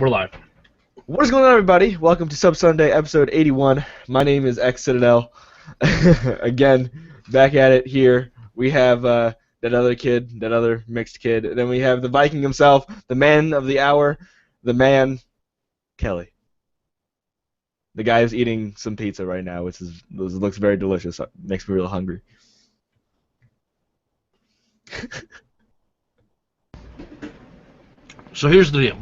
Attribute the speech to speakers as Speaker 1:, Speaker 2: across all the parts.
Speaker 1: We're live.
Speaker 2: What is going on, everybody? Welcome to Sub Sunday, episode 81. My name is X Citadel. Again, back at it here. We have that other kid, that other mixed kid. And then we have the Viking himself, the man of the hour, the man, Kelly. The guy is eating some pizza right now, which looks very delicious. Makes me real hungry.
Speaker 1: So here's the deal.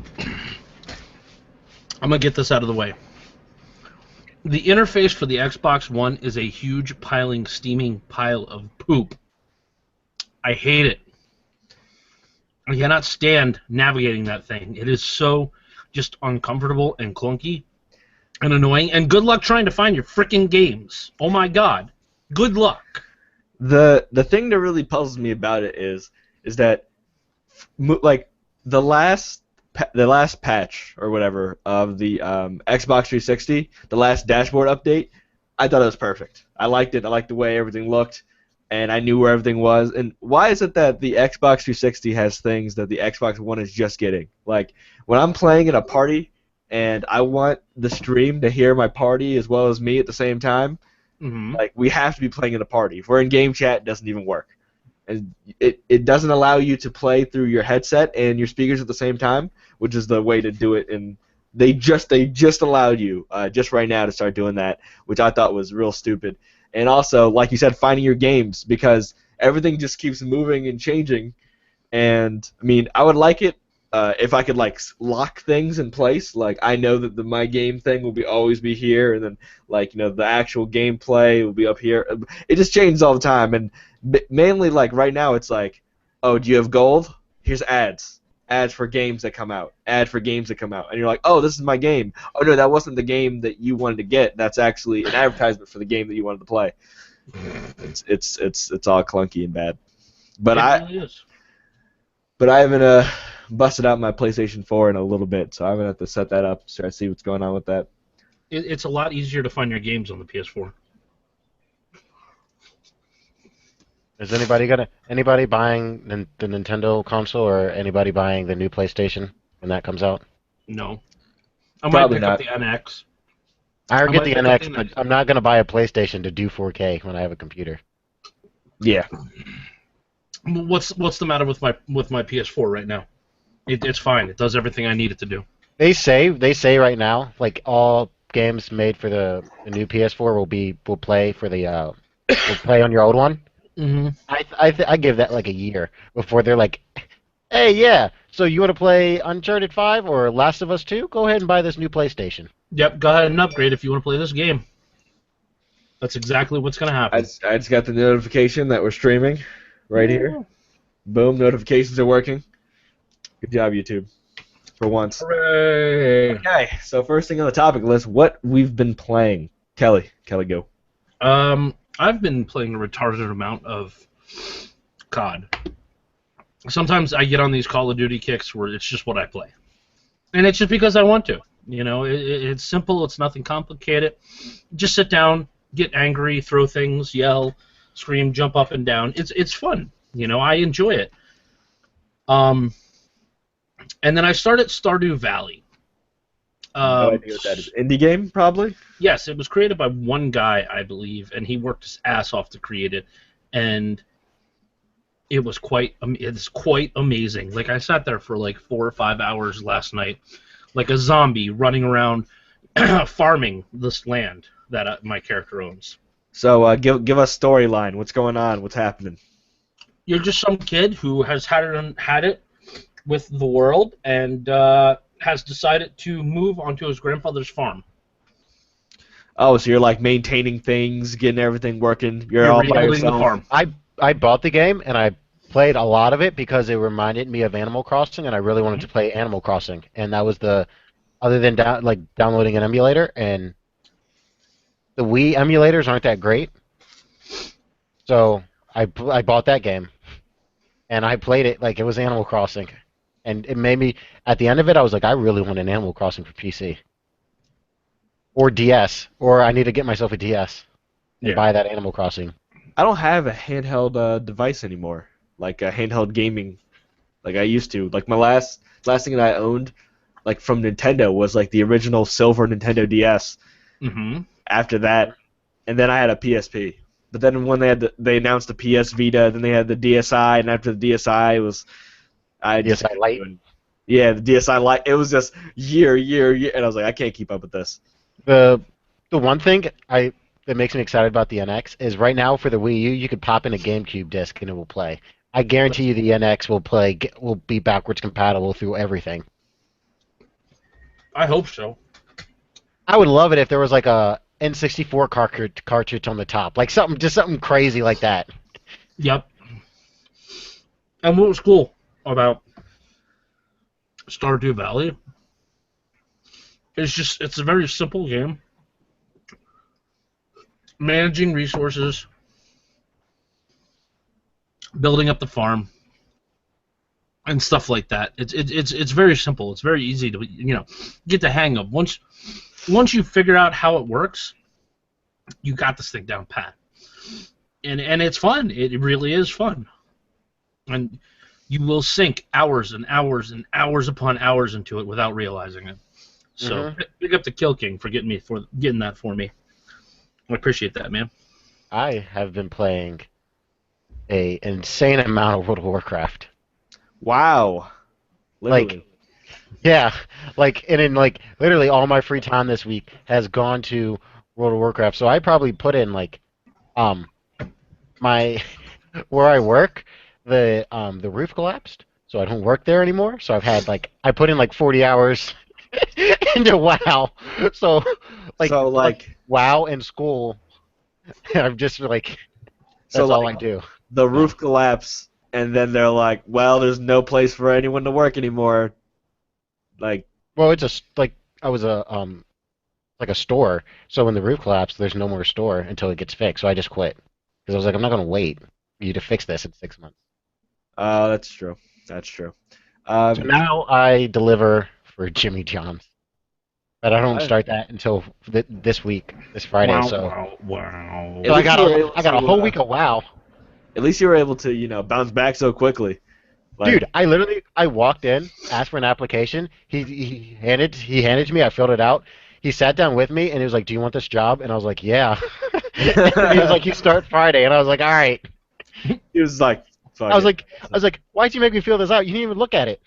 Speaker 1: I'm going to get this out of the way. The interface for the Xbox One is a huge steaming pile of poop. I hate it. I cannot stand navigating that thing. It is so just uncomfortable and clunky and annoying. And good luck trying to find your freaking games. Oh my god. Good luck.
Speaker 2: The thing that really puzzles me about it is that like the last patch or whatever of the Xbox 360, the last dashboard update, I thought it was perfect. I liked it. I liked the way everything looked, and I knew where everything was. And why is it that the Xbox 360 has things that the Xbox One is just getting? Like, when I'm playing in a party and I want the stream to hear my party as well as me at the same time, like, we have to be playing in a party. If we're in game chat, it doesn't even work. And it doesn't allow you to play through your headset and your speakers at the same time, which is the way to do it. And they just allowed you just right now to start doing that, which I thought was real stupid. And also, like you said, finding your games, because everything just keeps moving and changing. And I mean, I would like it if I could like lock things in place. Like, I know that the my game thing will always be here, and then like the actual gameplay will be up here. It just changes all the time, and mainly like right now it's like, oh, do you have gold? Here's ads for games that come out, and you're like, oh, this is my game. Oh no, that wasn't the game that you wanted to get. That's actually an advertisement for the game that you wanted to play. It's all clunky and bad. But I haven't busted out my PlayStation 4 in a little bit, so I'm gonna have to set that up, so I see what's going on with that.
Speaker 1: It's a lot easier to find your games on the PS4.
Speaker 3: Is anybody buying the Nintendo console, or anybody buying the new PlayStation when that comes out?
Speaker 1: No. I might
Speaker 2: Probably
Speaker 1: pick up
Speaker 2: not.
Speaker 1: the NX.
Speaker 3: I
Speaker 1: might
Speaker 3: get the
Speaker 1: pick up
Speaker 3: NX,
Speaker 1: the
Speaker 3: but
Speaker 1: NX.
Speaker 3: I'm not gonna buy a PlayStation to do 4K when I have a computer.
Speaker 2: Yeah.
Speaker 1: What's the matter with my PS4 right now? It's fine. It does everything I need it to do.
Speaker 3: They say right now, like, all games made for the new PS4 will play for the will play on your old one.
Speaker 1: Mm-hmm.
Speaker 3: I give that like a year before they're like, hey, yeah, so you want to play Uncharted 5 or Last of Us 2? Go ahead and buy this new PlayStation.
Speaker 1: Yep, go ahead and upgrade if you want to play this game. That's exactly what's going to happen.
Speaker 2: I just got the notification that we're streaming right here. Boom, notifications are working. Good job, YouTube. For once.
Speaker 1: Hooray!
Speaker 2: Okay, so first thing on the topic list, what we've been playing. Kelly, go.
Speaker 1: I've been playing a retarded amount of COD. Sometimes I get on these Call of Duty kicks where it's just what I play. And it's just because I want to. It's simple, it's nothing complicated. Just sit down, get angry, throw things, yell, scream, jump up and down. It's fun. I enjoy it. And then I started Stardew Valley.
Speaker 2: No idea what that is. Indie game, probably?
Speaker 1: Yes, it was created by one guy, I believe, and he worked his ass off to create it, and it's quite amazing. Like, I sat there for like 4 or 5 hours last night, like a zombie running around farming this land that my character owns.
Speaker 2: So give us storyline. What's going on? What's happening?
Speaker 1: You're just some kid who has had it with the world and has decided to move onto his grandfather's farm.
Speaker 2: Oh, so you're like maintaining things, getting everything working. You're all by
Speaker 1: rebuilding the
Speaker 2: yourself.
Speaker 1: farm.
Speaker 3: I bought the game and I played a lot of it because it reminded me of Animal Crossing, and I really wanted to play Animal Crossing, and that was other than downloading an emulator, and the Wii emulators aren't that great, so I bought that game, and I played it like it was Animal Crossing, and it made me, at the end of it, I was like, I really want an Animal Crossing for PC. Or DS, or I need to get myself a DS and buy that Animal Crossing.
Speaker 2: I don't have a handheld device anymore, like a handheld gaming, like I used to. Like my last thing that I owned like from Nintendo was like the original silver Nintendo DS.
Speaker 1: Mm-hmm.
Speaker 2: After that, and then I had a PSP. But then when they announced the PS Vita, then they had the DSi, and after the DSi it was
Speaker 3: DSi Lite.
Speaker 2: Yeah, the DSi Lite. It was just year, and I was like, I can't keep up with this.
Speaker 3: The one thing that makes me excited about the NX is right now for the Wii U, you could pop in a GameCube disc and it will play. I guarantee you the NX will be backwards compatible through everything.
Speaker 1: I hope so.
Speaker 3: I would love it if there was like a N64 cartridge on the top, like something crazy like that.
Speaker 1: Yep. And what was cool about Stardew Valley is it's a very simple game. Managing resources, building up the farm, and stuff like that. It's very simple. It's very easy to get the hang of. Once you figure out how it works, you got this thing down pat. And it's fun. It really is fun. And you will sink hours and hours and hours upon hours into it without realizing it. So big up to Kill King for getting that for me. I appreciate that, man.
Speaker 3: I have been playing an insane amount of World of Warcraft.
Speaker 2: Wow. Literally.
Speaker 3: Like, yeah, literally all my free time this week has gone to World of Warcraft. So I probably put in my where I work, the roof collapsed, so I don't work there anymore. So I put in 40 hours into WoW. So WoW and school, I'm just that's all I do.
Speaker 2: The roof collapsed, and then they're like, well, there's no place for anyone to work anymore.
Speaker 3: Well, it's I was a store. So when the roof collapsed, there's no more store until it gets fixed. So I just quit because I was like, I'm not gonna wait for you to fix this in 6 months.
Speaker 2: That's true. That's true.
Speaker 3: So now I deliver for Jimmy John's, but I don't start that until this Friday.
Speaker 1: Wow.
Speaker 3: So I got a whole week of WoW.
Speaker 2: At least you were able to bounce back so quickly.
Speaker 3: Dude, I walked in, asked for an application. He handed to me. I filled it out. He sat down with me and he was like, "Do you want this job?" And I was like, "Yeah." And he was like, "You start Friday," and I was like, "All right."
Speaker 2: He was like,
Speaker 3: I was like, "Why'd you make me fill this out? You didn't even look at it."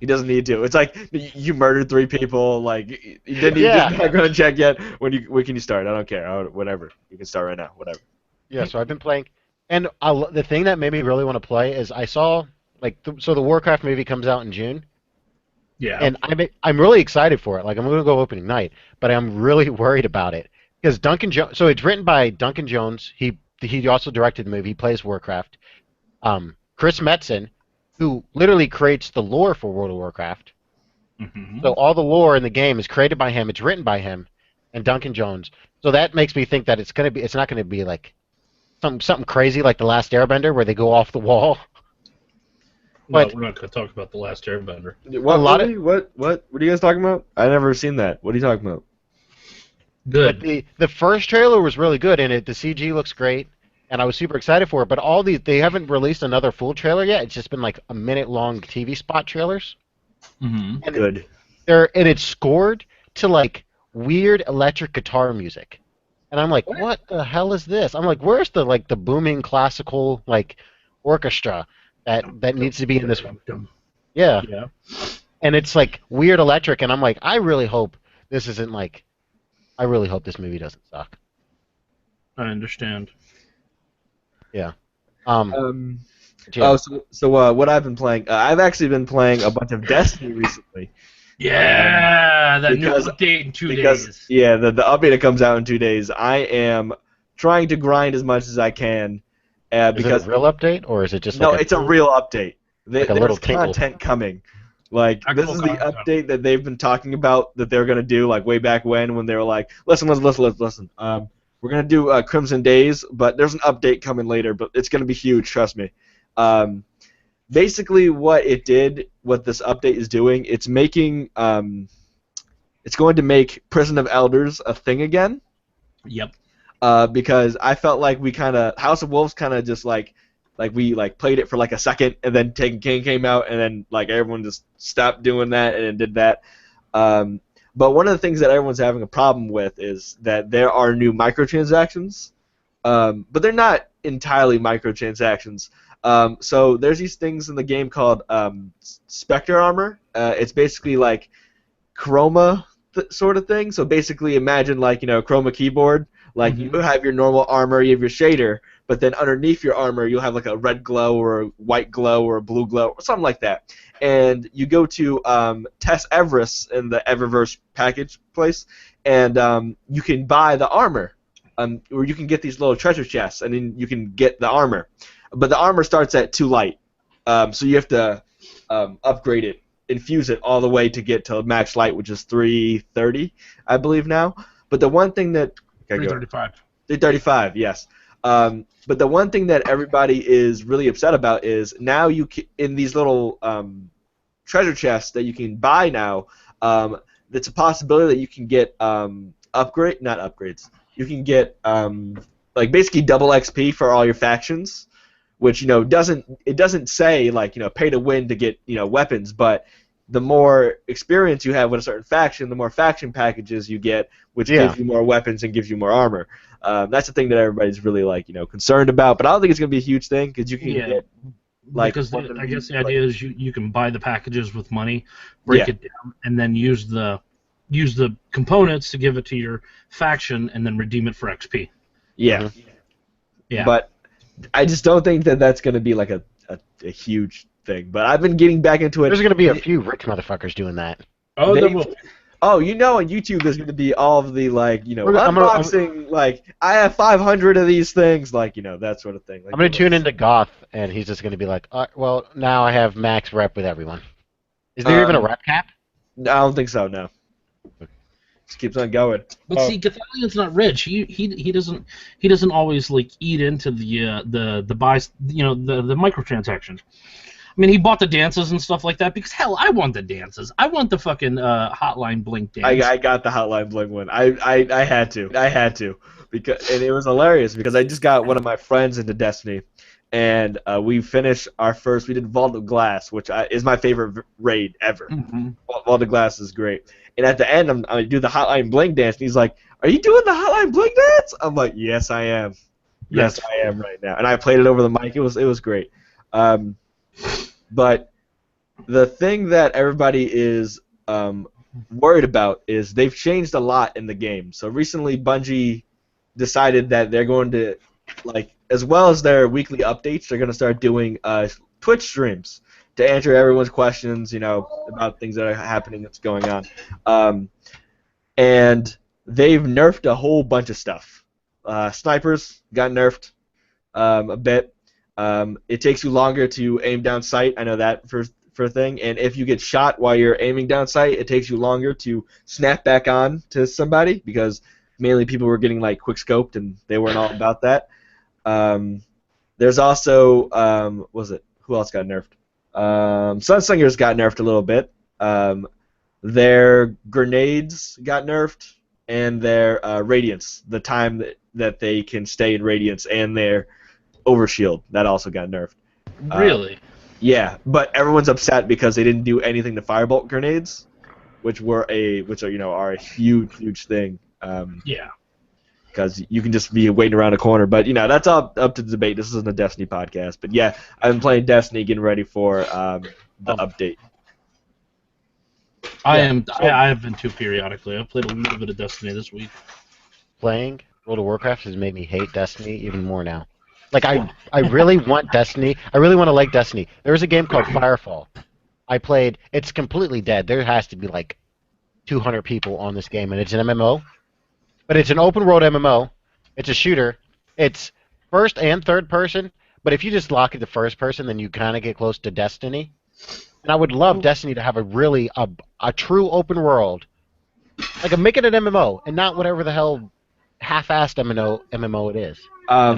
Speaker 2: He doesn't need to. It's like you murdered 3 people. Like you didn't even do the background check yet. When can you start? I don't care. Whatever. You can start right now. Whatever.
Speaker 3: Yeah. So I've been playing, and the thing that made me really want to play is I saw so the Warcraft movie comes out in June.
Speaker 1: Yeah.
Speaker 3: And I'm really excited for it. I'm going to go opening night, but I'm really worried about it because Duncan Jones. So it's written by Duncan Jones. He also directed the movie. He plays Warcraft. Chris Metzen, who literally creates the lore for World of Warcraft.
Speaker 1: Mm-hmm.
Speaker 3: So all the lore in the game is created by him. It's written by him and Duncan Jones. So that makes me think that it's not going to be like something crazy like The Last Airbender where they go off the wall.
Speaker 1: But we're not going to talk about The Last Airbender.
Speaker 2: What are you guys talking about? I never seen that. What are you talking about?
Speaker 1: Good.
Speaker 3: But the first trailer was really good, and the CG looks great, and I was super excited for it. But they haven't released another full trailer yet. It's just been a minute-long TV spot trailers.
Speaker 1: Mm-hmm.
Speaker 2: And good.
Speaker 3: It's scored to weird electric guitar music, and I'm like, what the hell is this? I'm like, where's the booming classical orchestra that needs to be in this one? Yeah. And it's weird electric, and I'm like, I really hope this isn't I really hope this movie doesn't suck.
Speaker 1: I understand.
Speaker 3: Yeah.
Speaker 2: So what I've been playing? I've actually been playing a bunch of Destiny recently.
Speaker 1: Yeah, that new update in 2 days.
Speaker 2: Yeah, the update that comes out in 2 days. I am trying to grind as much as I can.
Speaker 3: Because is it a real update, or is it just
Speaker 2: it's a real update.
Speaker 3: There's
Speaker 2: content coming. This is the update that they've been talking about that they're gonna do way back when they were like, listen. We're gonna do Crimson Days, but there's an update coming later, but it's gonna be huge. Trust me. Basically, what this update is doing, it's making it's going to make Prison of Elders a thing again.
Speaker 1: Yep.
Speaker 2: Because I felt like House of Wolves kind of just Like we like played it for like a second, and then Taken King came out, and then like everyone just stopped doing that and then did that. Um, but one of the things that everyone's having a problem with is that there are new microtransactions, but they're not entirely microtransactions. So there's these things in the game called Spectre Armor. It's basically like Chroma sort of thing. So basically, imagine like Chroma keyboard. Like you have your normal armor, you have your shader, but then underneath your armor you'll have like a red glow or a white glow or a blue glow or something like that. And you go to Tess Everest in the Eververse package place, and you can buy the armor, or you can get these little treasure chests, and then you can get the armor. But the armor starts at 2 light, so you have to upgrade it, infuse it all the way to get to max light, which is 330, I believe now. But the one thing that
Speaker 1: 335.
Speaker 2: 335, yes. But the one thing that everybody is really upset about is now in these little treasure chests that you can buy now, it's a possibility that you can get not upgrades. You can get like basically double XP for all your factions, which doesn't say like pay to win to get weapons, but the more experience you have with a certain faction, the more faction packages you get, which gives you more weapons and gives you more armor. That's the thing that everybody's really concerned about, but I don't think it's going to be a huge thing because you can get
Speaker 1: because I guess the idea is you can buy the packages with money, break it down, and then use the components to give it to your faction, and then redeem it for XP.
Speaker 2: Yeah.
Speaker 1: Yeah.
Speaker 2: But I just don't think that that's going to be like a huge thing. But I've been getting back into it.
Speaker 3: There's going to be a few rich motherfuckers doing that.
Speaker 1: Oh, there will.
Speaker 2: Oh, on YouTube there's going to be all of the unboxing, like I have 500 of these things, that sort of thing.
Speaker 3: I'm going to tune into Goth, and he's just going to be like, well, now I have max rep with everyone. Is there even a rep cap?
Speaker 2: No, I don't think so. No. Just keeps on going.
Speaker 1: But see, Gothalion's not rich. He doesn't always eat into the buys, the microtransactions. I mean, he bought the dances and stuff like that because hell, I want the dances. I want the fucking Hotline Blink dance.
Speaker 2: I got the Hotline Blink one. I had to and it was hilarious because I just got one of my friends into Destiny, and we finished our first. We did Vault of Glass, which is my favorite raid ever.
Speaker 1: Mm-hmm.
Speaker 2: Vault of Glass is great. And at the end, I do the Hotline Bling dance, and he's like, "Are you doing the Hotline Bling dance?" I'm like, "Yes, I am. Yes, I am right now." And I played it over the mic. It was great. But the thing that everybody is worried about is they've changed a lot in the game. So recently, Bungie decided that they're going to, as well as their weekly updates, they're going to start doing Twitch streams to answer everyone's questions, about things that are happening, that's going on. And they've nerfed a whole bunch of stuff. Snipers got nerfed a bit. It takes you longer to aim down sight. I know that for a thing. And if you get shot while you're aiming down sight, it takes you longer to snap back on to somebody because mainly people were getting quick scoped and they weren't all about that. There's also who else got nerfed? Sunslingers got nerfed a little bit. Their grenades got nerfed, and their radiance, the time that they can stay in radiance, and their overshield, that also got nerfed.
Speaker 1: Really?
Speaker 2: Yeah, but everyone's upset because they didn't do anything to firebolt grenades, which are a huge thing. Yeah. Because you can just be waiting around a corner, but that's all up to debate. This isn't a Destiny podcast, but yeah, I've been playing Destiny, getting ready for the update.
Speaker 1: I have been too periodically. I've played a little bit of Destiny this week.
Speaker 3: Playing World of Warcraft has made me hate Destiny even more now. I really want Destiny. I really want to like Destiny. There was a game called Firefall. I played. It's completely dead. There has to be 200 people on this game, and it's an MMO. But it's an open world MMO. It's a shooter. It's first and third person. But if you just lock it to first person, then you kind of get close to Destiny. And I would love Destiny to have a true open world. Make it an MMO and not whatever the hell half-assed MMO it is.
Speaker 2: I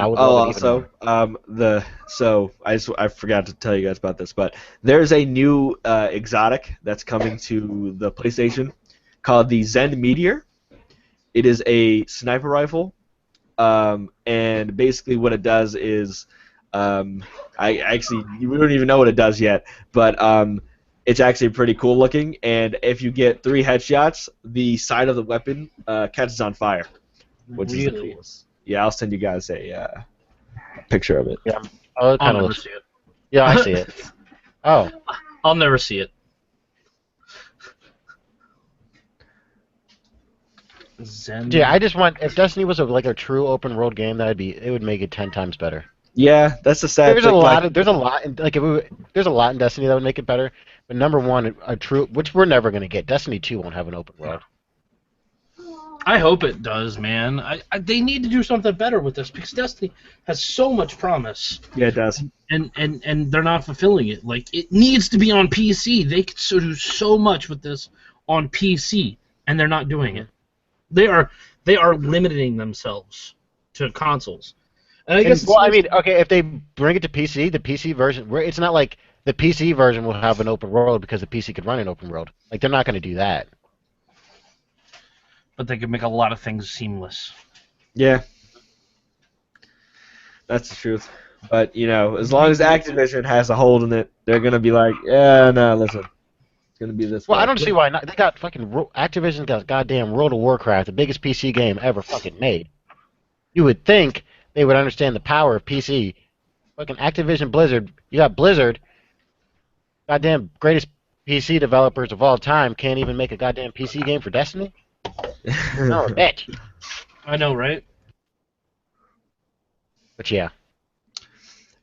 Speaker 2: forgot to tell you guys about this, but there's a new exotic that's coming to the PlayStation called the Zen Meteor. It is a sniper rifle, and basically what it does is I actually we don't even know what it does yet, but it's actually pretty cool looking. And if you get 3 headshots, the side of the weapon catches on fire, which is the
Speaker 1: Really?
Speaker 2: coolest. Yeah, I'll send you guys a picture of it.
Speaker 3: Yeah, oh, it
Speaker 1: I'll
Speaker 3: kind of
Speaker 1: never
Speaker 3: looks.
Speaker 1: see it.
Speaker 3: Yeah, I see it. Oh,
Speaker 1: I'll never see it. Zen.
Speaker 3: yeah. I just want if Destiny was like a true open world game, it would make it 10 times better.
Speaker 2: Yeah, that's the sad
Speaker 3: There's
Speaker 2: thing.
Speaker 3: a lot.
Speaker 2: Like,
Speaker 3: There's a lot. Like there's a lot in Destiny that would make it better. But number one, a true, which we're never gonna get. Destiny 2 won't have an open world.
Speaker 1: I hope it does, man. They need to do something better with this because Destiny has so much promise,
Speaker 2: yeah, it does.
Speaker 1: and they're not fulfilling it. Like it needs to be on PC. They could do so much with this on PC, and they're not doing it. They are limiting themselves to consoles. And I guess
Speaker 3: Well, I mean, okay, if they bring it to PC, the PC version, it's not like the PC version will have an open world because the PC could run an open world. Like they're not going to do that.
Speaker 1: but they could make a lot of things seamless.
Speaker 2: Yeah, that's the truth. But as long as Activision has a hold in it, they're gonna be like, yeah, no, listen, it's gonna be this.
Speaker 3: Well,
Speaker 2: way.
Speaker 3: I don't see why not. They got Activision got goddamn World of Warcraft, the biggest PC game ever fucking made. You would think they would understand the power of PC. Fucking Activision Blizzard, you got Blizzard, goddamn greatest PC developers of all time, can't even make a goddamn PC game for Destiny? No, bitch.
Speaker 1: I know, right?
Speaker 3: But yeah.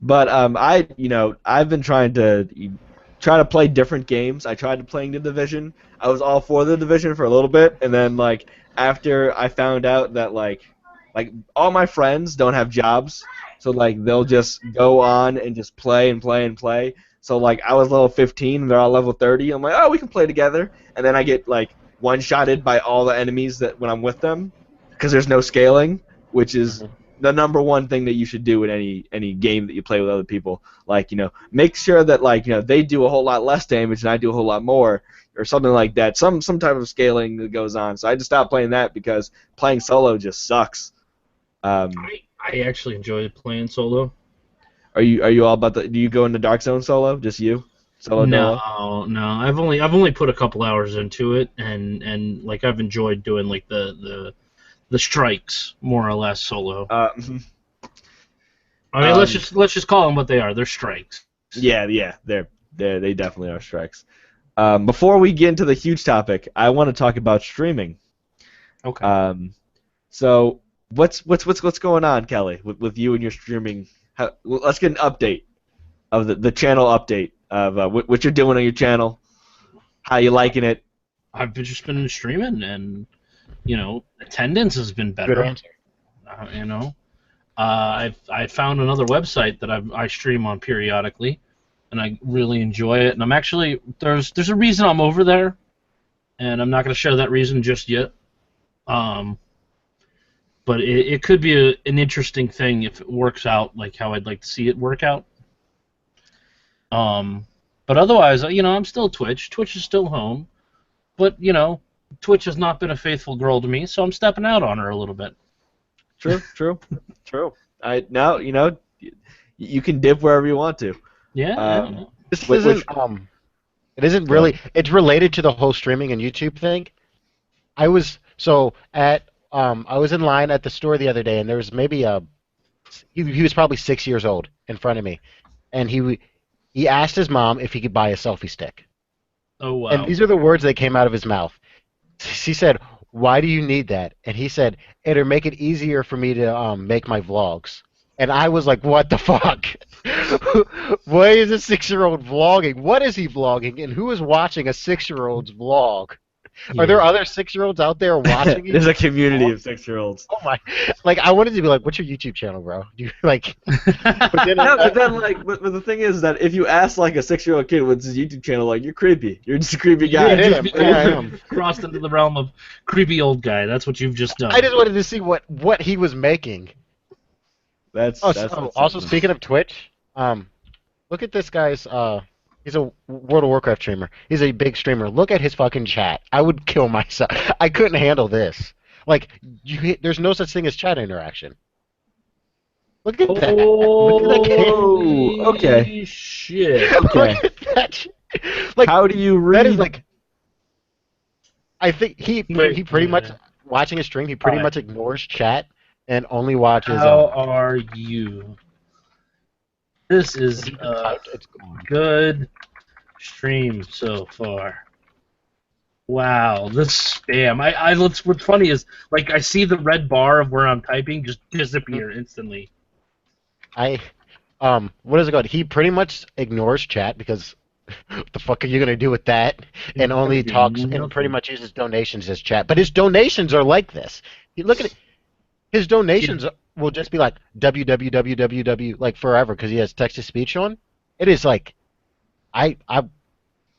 Speaker 2: But I've been trying to play different games. I tried playing the Division. I was all for the Division for a little bit, and then like after I found out that like all my friends don't have jobs, so like they'll just go on and just play and play and play. So like I was level 15 and they're all level 30. I'm like, oh, we can play together, and then I get like one-shotted by all the enemies that when I'm with them, because there's no scaling, which is the number one thing that you should do in any game that you play with other people. Like, make sure that they do a whole lot less damage and I do a whole lot more, or something like that. Some type of scaling that goes on. So I just stopped playing that because playing solo just sucks.
Speaker 1: I actually enjoy playing solo.
Speaker 2: Are you all about the? Do you go into Dark Zone solo? Just you? Solo dolo?
Speaker 1: No. I've only put a couple hours into it, and like I've enjoyed doing like the strikes more or less solo. I mean, let's just call them what they are. They're strikes.
Speaker 2: Yeah, they definitely are strikes. Before we get into the huge topic, I want to talk about streaming.
Speaker 1: Okay.
Speaker 2: So what's going on, Kelly, with you and your streaming? Let's get an update of the channel update of what you're doing on your channel. How you liking it?
Speaker 1: I've just been streaming, and attendance has been better.
Speaker 3: Good answer.
Speaker 1: I found another website that I stream on periodically, and I really enjoy it. And I'm actually there's a reason I'm over there, and I'm not going to share that reason just yet. But it could be an interesting thing if it works out like how I'd like to see it work out. But otherwise, I'm still Twitch. Twitch is still home, but Twitch has not been a faithful girl to me, so I'm stepping out on her a little bit.
Speaker 2: True. Now you can dip wherever you want to.
Speaker 1: Yeah.
Speaker 3: This isn't it isn't really. It's related to the whole streaming and YouTube thing. I was in line at the store the other day, and there was maybe he was probably 6 years old in front of me, and he asked his mom if he could buy a selfie stick.
Speaker 1: Oh wow.
Speaker 3: And these are the words that came out of his mouth. She said, "Why do you need that?" And he said, "It'll make it easier for me to make my vlogs." And I was like, "What the fuck? Why is a 6-year-old vlogging? What is he vlogging? And who is watching a 6-year-old's vlog? Are there other 6-year-olds out there watching?
Speaker 2: There's a community of 6-year-olds.
Speaker 3: Oh my! Like I wanted to be like, "What's your YouTube channel, bro?" Do you like? But then,
Speaker 2: No, but the thing is that if you ask like a 6-year-old kid what's his YouTube channel, like you're creepy. You're just a creepy guy.
Speaker 3: Yeah, I am.
Speaker 1: Crossed into the realm of creepy old guy. That's what you've just done.
Speaker 3: I just wanted to see what he was making.
Speaker 2: That's
Speaker 3: Also speaking of Twitch, look at this guy's. He's a World of Warcraft streamer. He's a big streamer. Look at his fucking chat. I would kill myself. I couldn't handle this. Like, there's no such thing as chat interaction. Look at that. Look at that game.
Speaker 1: Holy
Speaker 2: okay.
Speaker 1: shit.
Speaker 2: Okay.
Speaker 3: Look at that. Like,
Speaker 2: How do you read?
Speaker 3: that is like. I think he pretty much watching his stream. He pretty
Speaker 1: Hi.
Speaker 3: much ignores chat and only watches.
Speaker 1: How are you? This is a
Speaker 3: It's gone.
Speaker 1: good stream so far. Wow, this spam. What's funny is, like, I see the red bar of where I'm typing just disappear instantly.
Speaker 3: What is it called? He pretty much ignores chat because what the fuck are you gonna do with that? And only talks and pretty much uses donations as chat. But his donations are like this. You look at it. His donations will just be like www like forever because he has text to speech on. It is like, how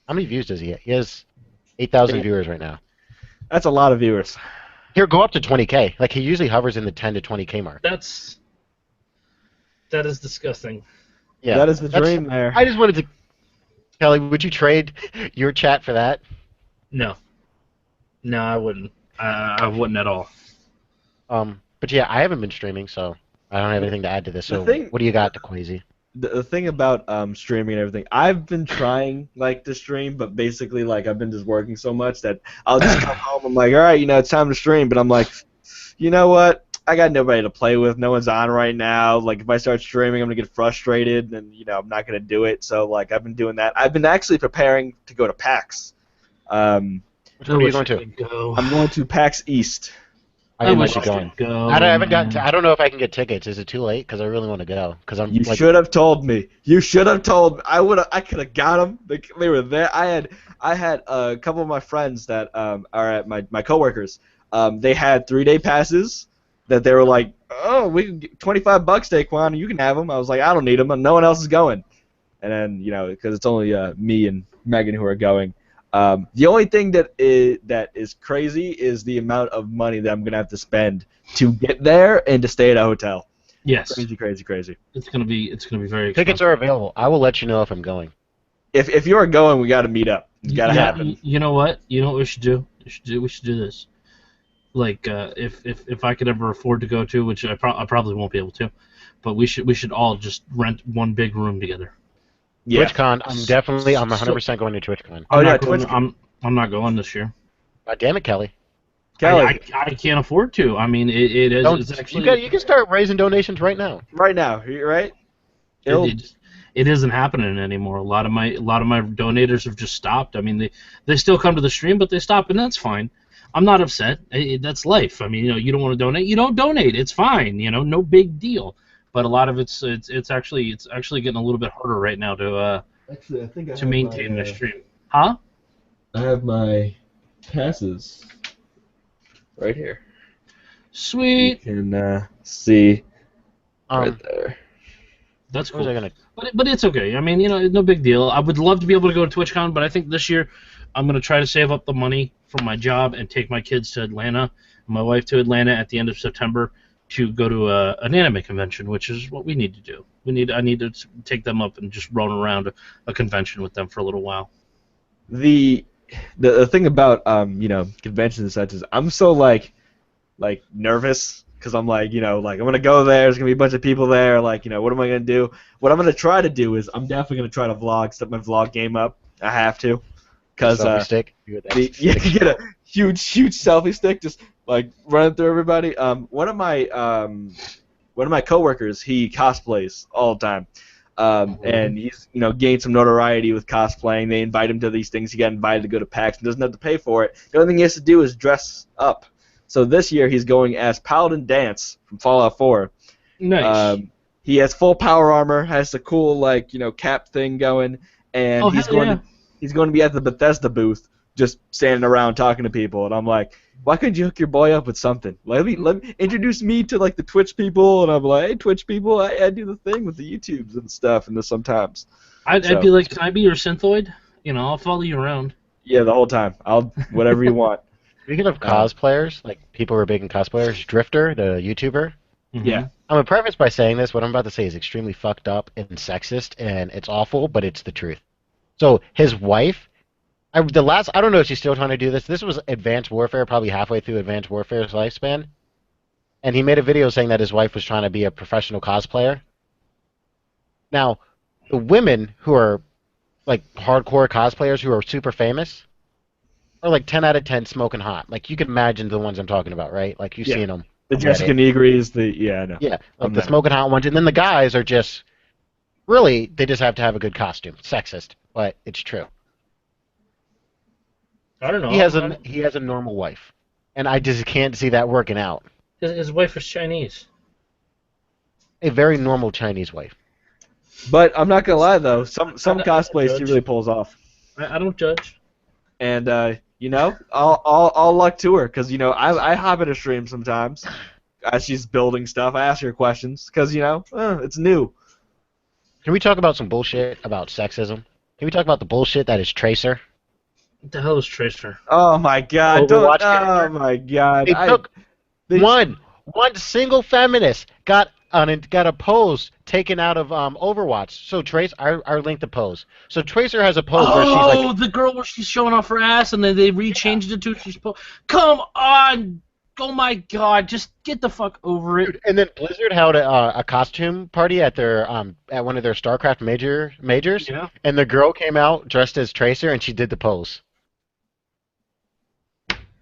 Speaker 3: many views does he have? He has 8,000 viewers right now.
Speaker 2: That's a lot of viewers.
Speaker 3: He'll go up to 20K. Like he usually hovers in the 10 to 20K mark.
Speaker 1: That is disgusting.
Speaker 3: Yeah,
Speaker 2: That is the dream there.
Speaker 3: I just wanted to, Kelly, would you trade your chat for that?
Speaker 1: No, I wouldn't. I wouldn't at all.
Speaker 3: But yeah, I haven't been streaming, so I don't have anything to add to this. So what do you got, DeQuazy?
Speaker 2: The thing about streaming and everything, I've been trying like to stream, but basically like I've been just working so much that I'll just come home. I'm like, all right, it's time to stream, but I'm like, you know what? I got nobody to play with. No one's on right now. Like if I start streaming, I'm gonna get frustrated, and I'm not gonna do it. So like I've been doing that. I've been actually preparing to go to PAX.
Speaker 3: Which one are you going to?
Speaker 2: I'm going to PAX East.
Speaker 3: I wish you going.
Speaker 1: Go.
Speaker 3: I haven't got. I don't know if I can get tickets. Is it too late? Because I really want to go. Because I'm.
Speaker 2: You should have told me. You should have told me. I could have got them. They were there. I had a couple of my friends that are at my coworkers. They had 3-day passes that they were like, oh, we can get $25, Daquan, you can have them. I was like, I don't need them, and no one else is going. And then because it's only me and Megan who are going. The only thing that is crazy is the amount of money that I'm gonna have to spend to get there and to stay at a hotel.
Speaker 1: Yes.
Speaker 2: Crazy.
Speaker 1: It's gonna be very expensive.
Speaker 3: Tickets are available. I will let you know if I'm going.
Speaker 2: If you are going, we got to meet up. It's got to happen.
Speaker 1: You know what? You know what we should do? We should do this. Like if I could ever afford to go to, which I probably won't be able to, but we should all just rent one big room together.
Speaker 2: Yeah.
Speaker 3: TwitchCon, I'm 100% going to TwitchCon.
Speaker 1: I'm not going this year.
Speaker 3: God damn it, Kelly.
Speaker 2: Kelly,
Speaker 1: I can't afford to. I mean, it is. It's actually,
Speaker 3: you can start raising donations right now.
Speaker 2: right now, right?
Speaker 1: It isn't happening anymore. A lot of my donators have just stopped. I mean, they still come to the stream, but they stop, and that's fine. I'm not upset. That's life. I mean, you don't want to donate, you don't donate. It's fine. No big deal. But a lot of it's actually getting a little bit harder right now to
Speaker 2: Actually, I think
Speaker 1: to maintain the stream. Huh?
Speaker 2: I have my passes right here.
Speaker 1: Sweet.
Speaker 2: You can see
Speaker 3: Um,
Speaker 2: there.
Speaker 1: That's
Speaker 3: what was
Speaker 1: cool.
Speaker 3: I gonna?
Speaker 1: But it's okay. I mean, no big deal. I would love to be able to go to TwitchCon, but I think this year I'm gonna try to save up the money from my job and take my kids to Atlanta, and my wife to Atlanta at the end of September to go to an anime convention, which is what we need to do. I need to take them up and just roam around a convention with them for a little while.
Speaker 2: The thing about conventions and such is I'm so like nervous because I'm like I'm gonna go there. There's gonna be a bunch of people there. Like what am I gonna do? What I'm gonna try to do is I'm definitely gonna try to vlog, set my vlog game up. I have to because
Speaker 3: stick.
Speaker 2: you get a huge selfie stick just like running through everybody. One of my coworkers, he cosplays all the time. And he's gained some notoriety with cosplaying. They invite him to these things. He got invited to go to PAX and doesn't have to pay for it. The only thing he has to do is dress up. So this year he's going as Paladin Dance from Fallout 4.
Speaker 1: Nice.
Speaker 2: He has full power armor, has the cool cap thing going, and he's going to be at the Bethesda booth just standing around talking to people. And I'm like, why couldn't you hook your boy up with something? Let me introduce me to the Twitch people, and I'm like, hey, Twitch people, I do the thing with the YouTubes and stuff, and this sometimes.
Speaker 1: I'd be like, can I be your synthoid? I'll follow you around.
Speaker 2: Yeah, the whole time. I'll whatever you want.
Speaker 3: Speaking of cosplayers, like people who are big in cosplayers, Drifter, the YouTuber.
Speaker 1: Mm-hmm.
Speaker 2: Yeah.
Speaker 3: I'm gonna preface by saying this. What I'm about to say is extremely fucked up and sexist, and it's awful, but it's the truth. So his wife. I don't know if she's still trying to do this. This was Advanced Warfare, probably halfway through Advanced Warfare's lifespan. and he made a video saying that his wife was trying to be a professional cosplayer. Now, the women who are like hardcore cosplayers who are super famous are like 10 out of 10 smoking hot. Like you can imagine the ones I'm talking about, right? Like you've
Speaker 2: Yeah.
Speaker 3: seen them.
Speaker 2: The
Speaker 3: on
Speaker 2: Jessica
Speaker 3: Reddit.
Speaker 2: Negris, I know.
Speaker 3: Yeah, like
Speaker 2: I'm
Speaker 3: the
Speaker 2: there.
Speaker 3: smoking hot ones, and then the guys are just really they just have to have a good costume. Sexist, but it's true.
Speaker 1: I don't know.
Speaker 3: He has a normal wife, and I just can't see that working out.
Speaker 1: His wife is Chinese.
Speaker 3: A very normal Chinese wife.
Speaker 2: But I'm not gonna lie though, some
Speaker 1: I don't
Speaker 2: cosplays she
Speaker 1: judge.
Speaker 2: really pulls off.
Speaker 1: I don't judge.
Speaker 2: And you know, all luck to her, because you know I hop in a stream sometimes as she's building stuff. I ask her questions because you know it's new.
Speaker 3: Can we talk about some bullshit about sexism? Can we talk about the bullshit that is Tracer?
Speaker 1: What the hell is Tracer?
Speaker 2: Oh my god!
Speaker 3: Overwatch
Speaker 2: Oh
Speaker 3: character?
Speaker 2: my god!
Speaker 3: They took
Speaker 2: they-
Speaker 3: one single feminist got a pose taken out of Overwatch. So I linked the pose. So Tracer has a pose where she's like,
Speaker 1: The girl where she's showing off her ass, and then they rechanged it to she's. Come on! Oh my god! Just get the fuck over it.
Speaker 3: and then Blizzard held a costume party at their at one of their StarCraft majors,
Speaker 1: Yeah.
Speaker 3: and the girl came out dressed as Tracer, and she did the pose.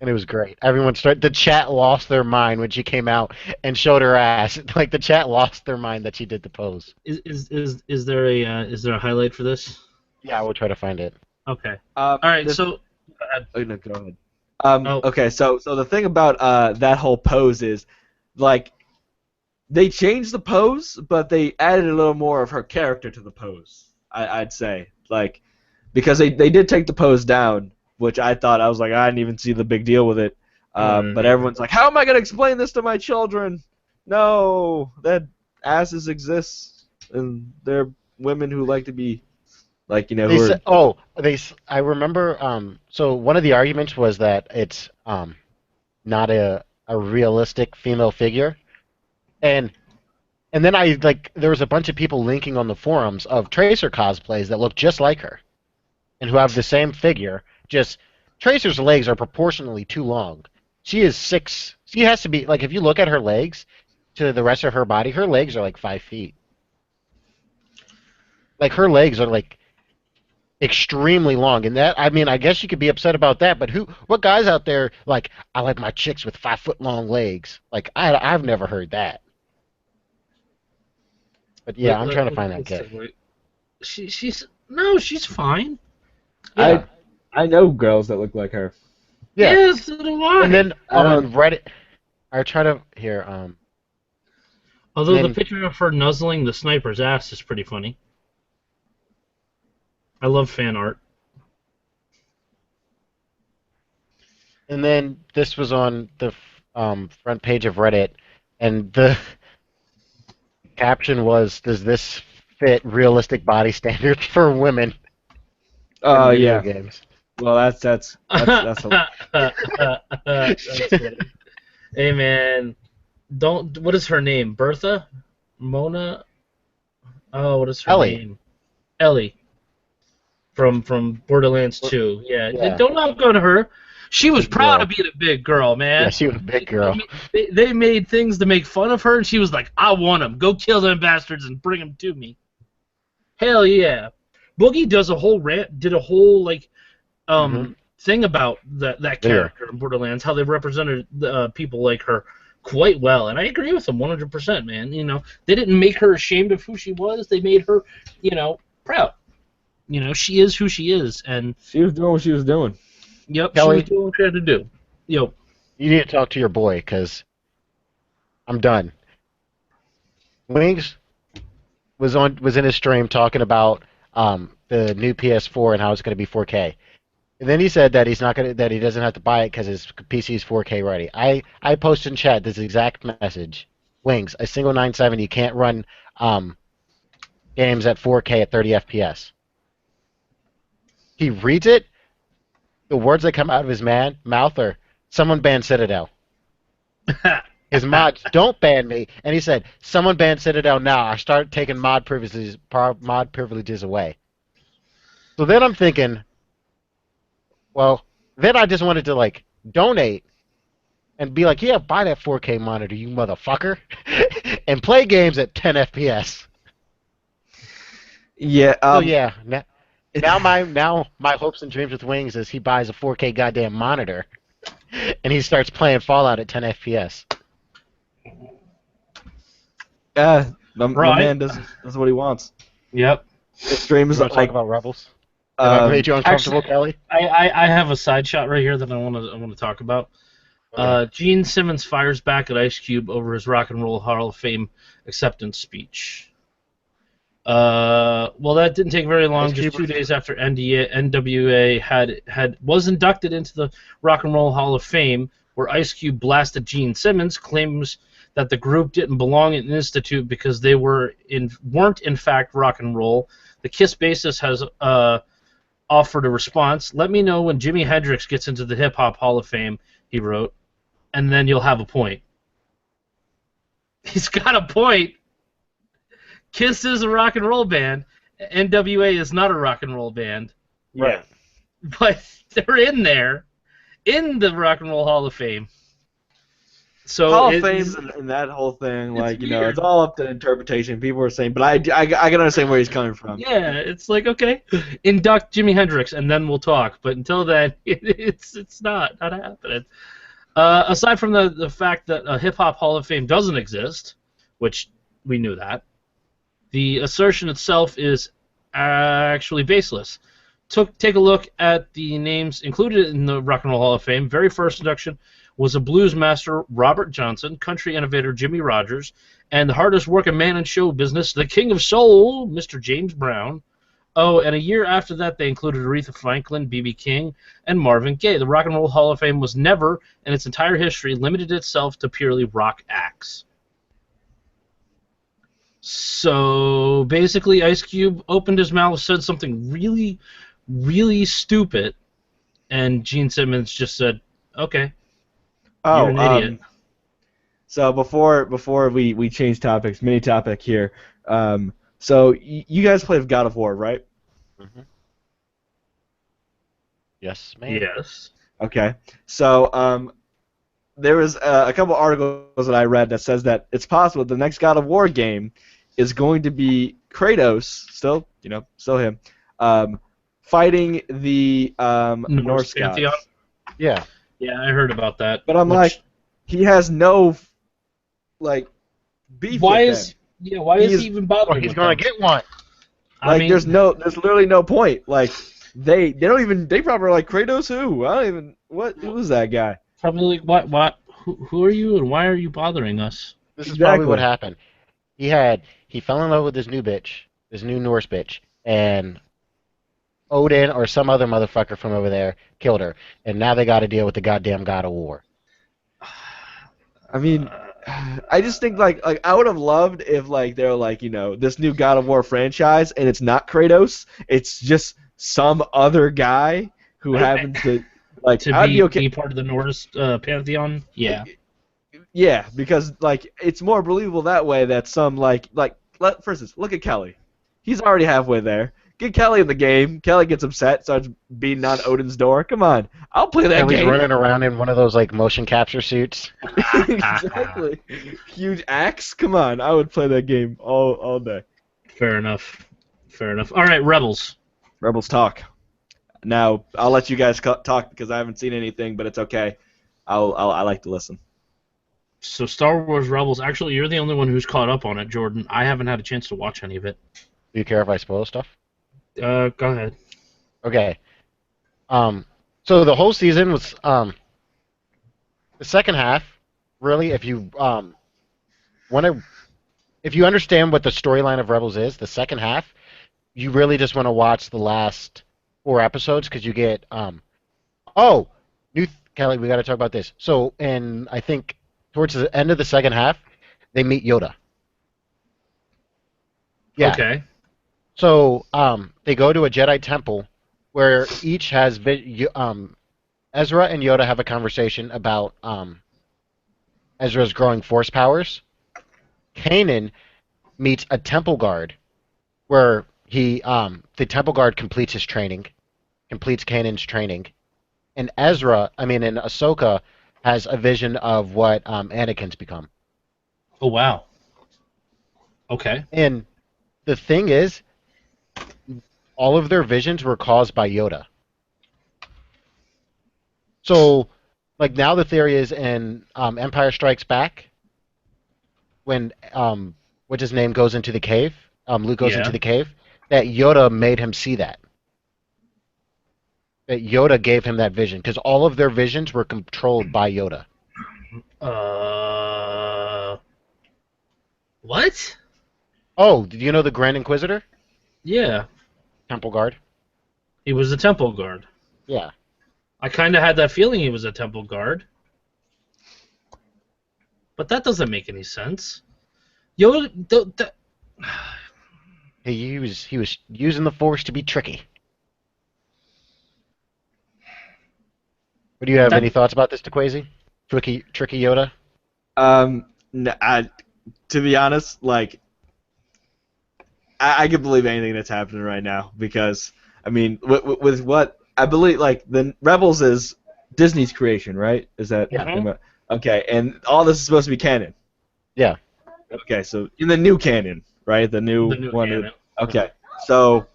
Speaker 3: And it was great. The chat lost their mind when she came out and showed her ass. Like the chat lost their mind that she did the pose.
Speaker 1: Is there a highlight for this?
Speaker 3: Yeah, I will try to find it.
Speaker 1: Okay. All right. So.
Speaker 2: Oh, no, go ahead.
Speaker 1: Oh.
Speaker 2: Okay, so the thing about that whole pose is, like, they changed the pose, but they added a little more of her character to the pose. I'd say, like, because they did take the pose down, which I was like, I didn't even see the big deal with it. But everyone's like, how am I gonna explain this to my children? No, that asses exist, and they're women who like to be. Like, you know,
Speaker 3: They
Speaker 2: who
Speaker 3: said, I remember, so one of the arguments was that it's not a realistic female figure. And then there was a bunch of people linking on the forums of Tracer cosplays that look just like her and who have the same figure, just Tracer's legs are proportionally too long. She has to be, like, if you look at her legs to the rest of her body, her legs are like 5 feet. Like, her legs are, like, extremely long, and that, I mean, I guess you could be upset about that, but what guys out there like, I like my chicks with 5-foot long legs? Like, I've never heard that. But yeah, I'm trying to find that kid.
Speaker 1: She's fine.
Speaker 3: Yeah.
Speaker 2: I know girls that look like her.
Speaker 3: Yeah.
Speaker 1: Yes, so do I.
Speaker 3: And then on Reddit, I try to
Speaker 1: although
Speaker 3: then-
Speaker 1: the picture of her nuzzling the sniper's ass is pretty funny. I love fan art.
Speaker 3: and then this was on the front page of Reddit, and the caption was, "Does this fit realistic body standards for women?"
Speaker 2: Oh
Speaker 3: in video
Speaker 2: yeah.
Speaker 3: games.
Speaker 2: Well, that's a,
Speaker 1: That's funny. Hey man, what is her name? Bertha? Mona? Oh, what is her
Speaker 3: Ellie.
Speaker 1: name? Ellie. From Borderlands 2. Yeah.
Speaker 3: Yeah.
Speaker 1: Don't outgo to her. She was
Speaker 3: Big
Speaker 1: proud
Speaker 3: girl.
Speaker 1: of being a big girl, man.
Speaker 3: Yeah, she was a big girl.
Speaker 1: They made things to make fun of her, and she was like, I want them. Go kill them bastards and bring them to me. Hell yeah. Boogie did a whole like thing about that character in Borderlands, how they represented people like her quite well, and I agree with them 100%, man. You know, they didn't make her ashamed of who she was. They made her, proud. You know, she is who she is, and
Speaker 2: she was doing what she was doing.
Speaker 1: yep,
Speaker 3: Kelly?
Speaker 1: she was doing what she had to do. Yo,
Speaker 3: You need to talk to your boy, because I'm done. Wings was in his stream talking about the new PS4 and how it's going to be 4K. And then he said that he doesn't have to buy it because his PC is 4K ready. I posted in chat this exact message. Wings, a single 970 can't run games at 4K at 30 FPS. He reads it. The words that come out of his mouth are, "Someone ban Citadel." His mods, "Don't ban me." And he said, "Someone ban Citadel now. I start taking mod privileges away." So then I'm thinking, well, then I just wanted to, like, donate and be like, yeah, buy that 4K monitor, you motherfucker, and play games at 10 FPS.
Speaker 2: Yeah.
Speaker 3: So yeah, now my hopes and dreams with Wings is he buys a 4K goddamn monitor, and he starts playing Fallout at 10 FPS.
Speaker 2: Yeah. My
Speaker 1: Right.
Speaker 2: man does what he wants.
Speaker 1: Yep.
Speaker 2: His streams
Speaker 3: You want to
Speaker 2: like
Speaker 3: talk about Rebels? Have I made you uncomfortable,
Speaker 1: actually,
Speaker 3: Kelly?
Speaker 1: I have a side shot right here that I want to talk about.
Speaker 3: Okay.
Speaker 1: Gene Simmons fires back at Ice Cube over his Rock and Roll Hall of Fame acceptance speech. Well, that didn't take very long.
Speaker 3: Ice
Speaker 1: Just
Speaker 3: Cube
Speaker 1: 2
Speaker 3: was-
Speaker 1: days after NWA was inducted into the Rock and Roll Hall of Fame, where Ice Cube blasted Gene Simmons, claims that the group didn't belong in the institute because they weren't in fact rock and roll. The Kiss bassist has offered a response. Let me know when Jimi Hendrix gets into the Hip Hop Hall of Fame, he wrote, and then you'll have a point. He's got a point. Kiss is a rock and roll band. NWA is not a rock and roll band.
Speaker 3: Right.
Speaker 1: But they're in there, in the Rock and Roll Hall of Fame. So
Speaker 2: Hall of Fame and that whole thing, like, you know,
Speaker 1: weird.
Speaker 2: it's all up to interpretation. People are saying, but I can understand where he's coming from.
Speaker 1: Yeah, it's like, okay, induct Jimi Hendrix and then we'll talk. But until then, it's not happening. Aside from the fact that a Hip Hop Hall of Fame doesn't exist, which we knew that, the assertion itself is actually baseless. Take a look at the names included in the Rock and Roll Hall of Fame. Very first induction was a blues master, Robert Johnson, country innovator, Jimmy Rogers, and the hardest working man in show business, the king of soul, Mr. James Brown. Oh, and a year after that, they included Aretha Franklin, B.B. King, and Marvin Gaye. The Rock and Roll Hall of Fame was never, in its entire history, limited itself to purely rock acts. So basically, Ice Cube opened his mouth, said something really, really stupid, and Gene Simmons just said, "Okay,
Speaker 2: Oh,
Speaker 1: you're an idiot."
Speaker 2: So before we change topics, mini topic here. So you guys played God of War, right?
Speaker 3: Mm-hmm. Yes, man.
Speaker 1: Yes.
Speaker 2: Okay. So there was a couple articles that I read that says that it's possible the next God of War game is going to be Kratos, still him, fighting the Norse gods.
Speaker 1: Pantheon?
Speaker 3: Yeah.
Speaker 1: Yeah, I heard about that.
Speaker 2: But I'm like, he has no beef
Speaker 1: why
Speaker 2: with
Speaker 1: is
Speaker 2: them.
Speaker 1: why is he even bothering?
Speaker 3: He's
Speaker 1: with
Speaker 3: gonna
Speaker 1: them?
Speaker 3: get one.
Speaker 1: I mean,
Speaker 2: there's literally no point. Like they probably are like, Kratos who? I don't even who is that guy?
Speaker 1: probably like, what who are you and why are you bothering us?
Speaker 3: This is
Speaker 2: Exactly.
Speaker 3: probably what happened. He fell in love with this new bitch, this new Norse bitch, and Odin or some other motherfucker from over there killed her, and now they got to deal with the goddamn God of War.
Speaker 2: I mean, I just think like I would have loved if they're this new God of War franchise and it's not Kratos, it's just some other guy who happens to I'd be okay.
Speaker 1: Be part of the Norse pantheon. Yeah.
Speaker 2: Yeah, because it's more believable that way that some for instance, look at Kelly. He's already halfway there. Get Kelly in the game. Kelly gets upset, starts beating on Odin's door. Come on, I'll play that
Speaker 3: Kelly's
Speaker 2: game.
Speaker 3: running around in one of those motion capture suits.
Speaker 2: Exactly. Huge axe. Come on, I would play that game all day.
Speaker 1: Fair enough. All right, Rebels.
Speaker 2: Rebels talk. Now I'll let you guys talk because I haven't seen anything, but it's okay. I like to listen.
Speaker 1: So Star Wars Rebels. Actually, you're the only one who's caught up on it, Jordan. I haven't had a chance to watch any of it.
Speaker 3: Do you care if I spoil stuff?
Speaker 1: Go ahead.
Speaker 3: Okay. So the whole season was the second half. Really, if you if you understand what the storyline of Rebels is, the second half, you really just want to watch the last 4 episodes because you get Kelly, we got to talk about this. So, and I think towards the end of the second half, they meet Yoda. Yeah.
Speaker 1: Okay.
Speaker 3: So they go to a Jedi temple where each has Ezra and Yoda have a conversation about Ezra's growing Force powers. Kanan meets a temple guard where the temple guard completes Kanan's training, and Ahsoka has a vision of what Anakin's become.
Speaker 1: Oh wow. Okay.
Speaker 3: And the thing is, all of their visions were caused by Yoda. So, like now the theory is in Empire Strikes Back, when what's his name goes into the cave, Luke goes into
Speaker 1: Yeah.
Speaker 3: the cave, that Yoda made him see that. That Yoda gave him that vision because all of their visions were controlled by Yoda.
Speaker 1: Uh. What?
Speaker 3: Oh, did you know the Grand Inquisitor?
Speaker 1: Yeah.
Speaker 3: Temple Guard?
Speaker 1: He was a temple guard.
Speaker 3: Yeah.
Speaker 1: I kind of had that feeling he was a temple guard. But that doesn't make any sense. Yoda.
Speaker 3: He was using the Force to be tricky. What do you have?
Speaker 1: That-
Speaker 3: Any thoughts about this, DeQuasi? Tricky Yoda?
Speaker 2: To be honest, like, I can believe anything that's happening right now because, I mean, with what I believe, like, the Rebels is Disney's creation, right? Is that
Speaker 1: Yeah.
Speaker 2: okay? And all this is supposed to be canon.
Speaker 3: Yeah.
Speaker 2: Okay, so in the new canon, right? The new one.
Speaker 1: canon.
Speaker 2: Okay, so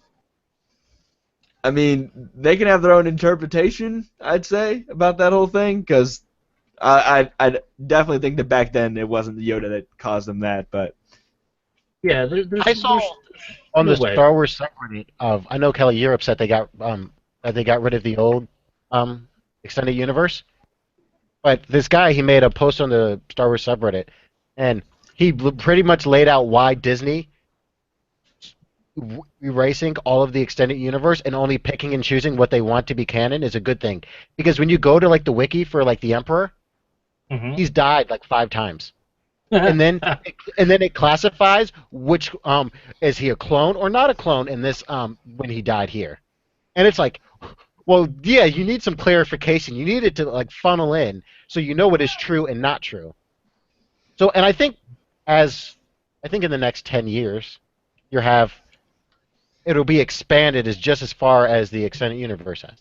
Speaker 2: I mean, they can have their own interpretation, I'd say, about that whole thing, because I definitely think that back then it wasn't the Yoda that caused them that, but
Speaker 1: Yeah, there's,
Speaker 3: I saw
Speaker 1: there's
Speaker 3: on
Speaker 1: no
Speaker 3: the
Speaker 1: way.
Speaker 3: Star Wars subreddit of I know Kelly, you're upset they got rid of the old extended universe, but this guy he made a post on the Star Wars subreddit, and he pretty much laid out why Disney erasing all of the extended universe and only picking and choosing what they want to be canon is a good thing because when you go to like the wiki for like the Emperor,
Speaker 1: Mhm.
Speaker 3: he's died like 5 times. And then it classifies which is he a clone or not a clone in this when he died here, and it's like, well, yeah, you need some clarification. You need it to like funnel in so you know what is true and not true. So, and I think in the next 10 years, it'll be expanded as just as far as the extended universe has.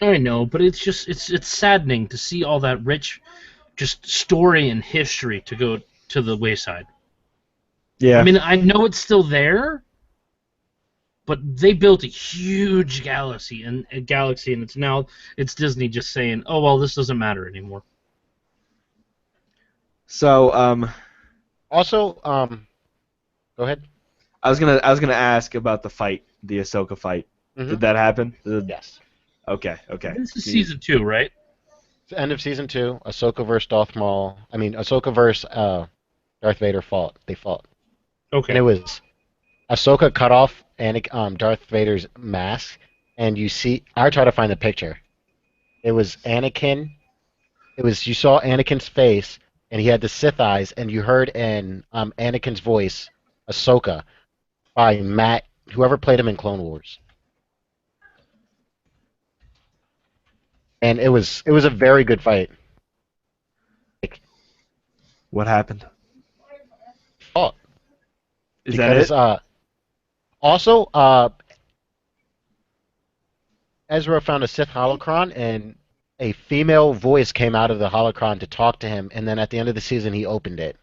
Speaker 1: I know, but it's saddening to see all that rich, just story and history to go to the wayside.
Speaker 2: yeah.
Speaker 1: I mean, I know it's still there, but they built a huge galaxy, and it's Disney just saying, "Oh well, this doesn't matter anymore."
Speaker 2: So
Speaker 3: Also, go ahead.
Speaker 2: I was gonna ask about the fight, the Ahsoka fight.
Speaker 3: Mhm.
Speaker 2: Did that happen?
Speaker 3: Yes.
Speaker 2: Okay.
Speaker 1: This is season 2, right?
Speaker 3: It's the end of season 2. Ahsoka versus Darth Maul. I mean, Ahsoka versus Darth Vader fought. They fought,
Speaker 1: Okay.
Speaker 3: and it was Ahsoka cut off Darth Vader's mask, and you see. I tried to find the picture. It was Anakin. You saw Anakin's face, and he had the Sith eyes, and you heard in Anakin's voice, Ahsoka, by Matt, whoever played him in Clone Wars. And it was a very good fight.
Speaker 2: What happened?
Speaker 3: Fought.
Speaker 2: Is that
Speaker 3: Because,
Speaker 2: it?
Speaker 3: Also, Ezra found a Sith holocron, and a female voice came out of the holocron to talk to him. And then at the end of the season, he opened it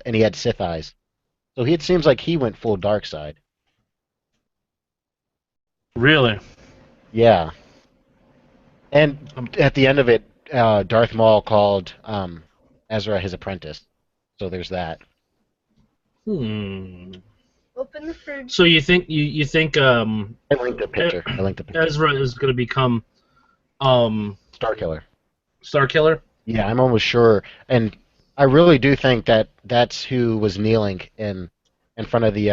Speaker 3: and he had Sith eyes. So it seems like he went full dark side.
Speaker 1: Really?
Speaker 3: Yeah. And at the end of it, Darth Maul called Ezra his apprentice. So there's that.
Speaker 1: Hmm.
Speaker 4: Open the fridge.
Speaker 1: So you think
Speaker 3: I linked the picture.
Speaker 1: Ezra is going to become
Speaker 3: Starkiller.
Speaker 1: Starkiller?
Speaker 3: Yeah, I'm almost sure, and I really do think that that's who was kneeling in front of the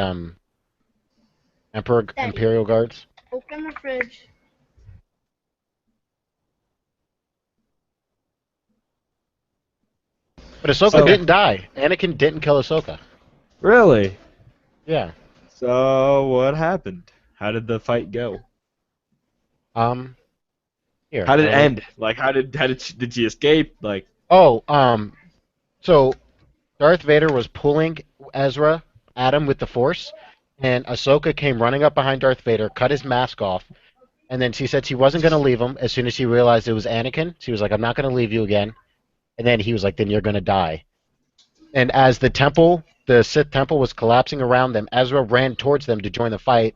Speaker 4: Daddy.
Speaker 3: Imperial guards.
Speaker 4: Open the fridge.
Speaker 3: But Ahsoka
Speaker 2: So-
Speaker 3: didn't die. Anakin didn't kill Ahsoka.
Speaker 2: Really?
Speaker 3: Yeah.
Speaker 2: So what happened? How did the fight go?
Speaker 3: Here.
Speaker 2: How did it end? Like, did she escape? Like,
Speaker 3: Oh, so Darth Vader was pulling Ezra at him with the Force, and Ahsoka came running up behind Darth Vader, cut his mask off, and then she said she wasn't going to leave him as soon as she realized it was Anakin. She was like, I'm not going to leave you again. and then he was like, "Then you're gonna die." And as the Sith temple was collapsing around them, Ezra ran towards them to join the fight.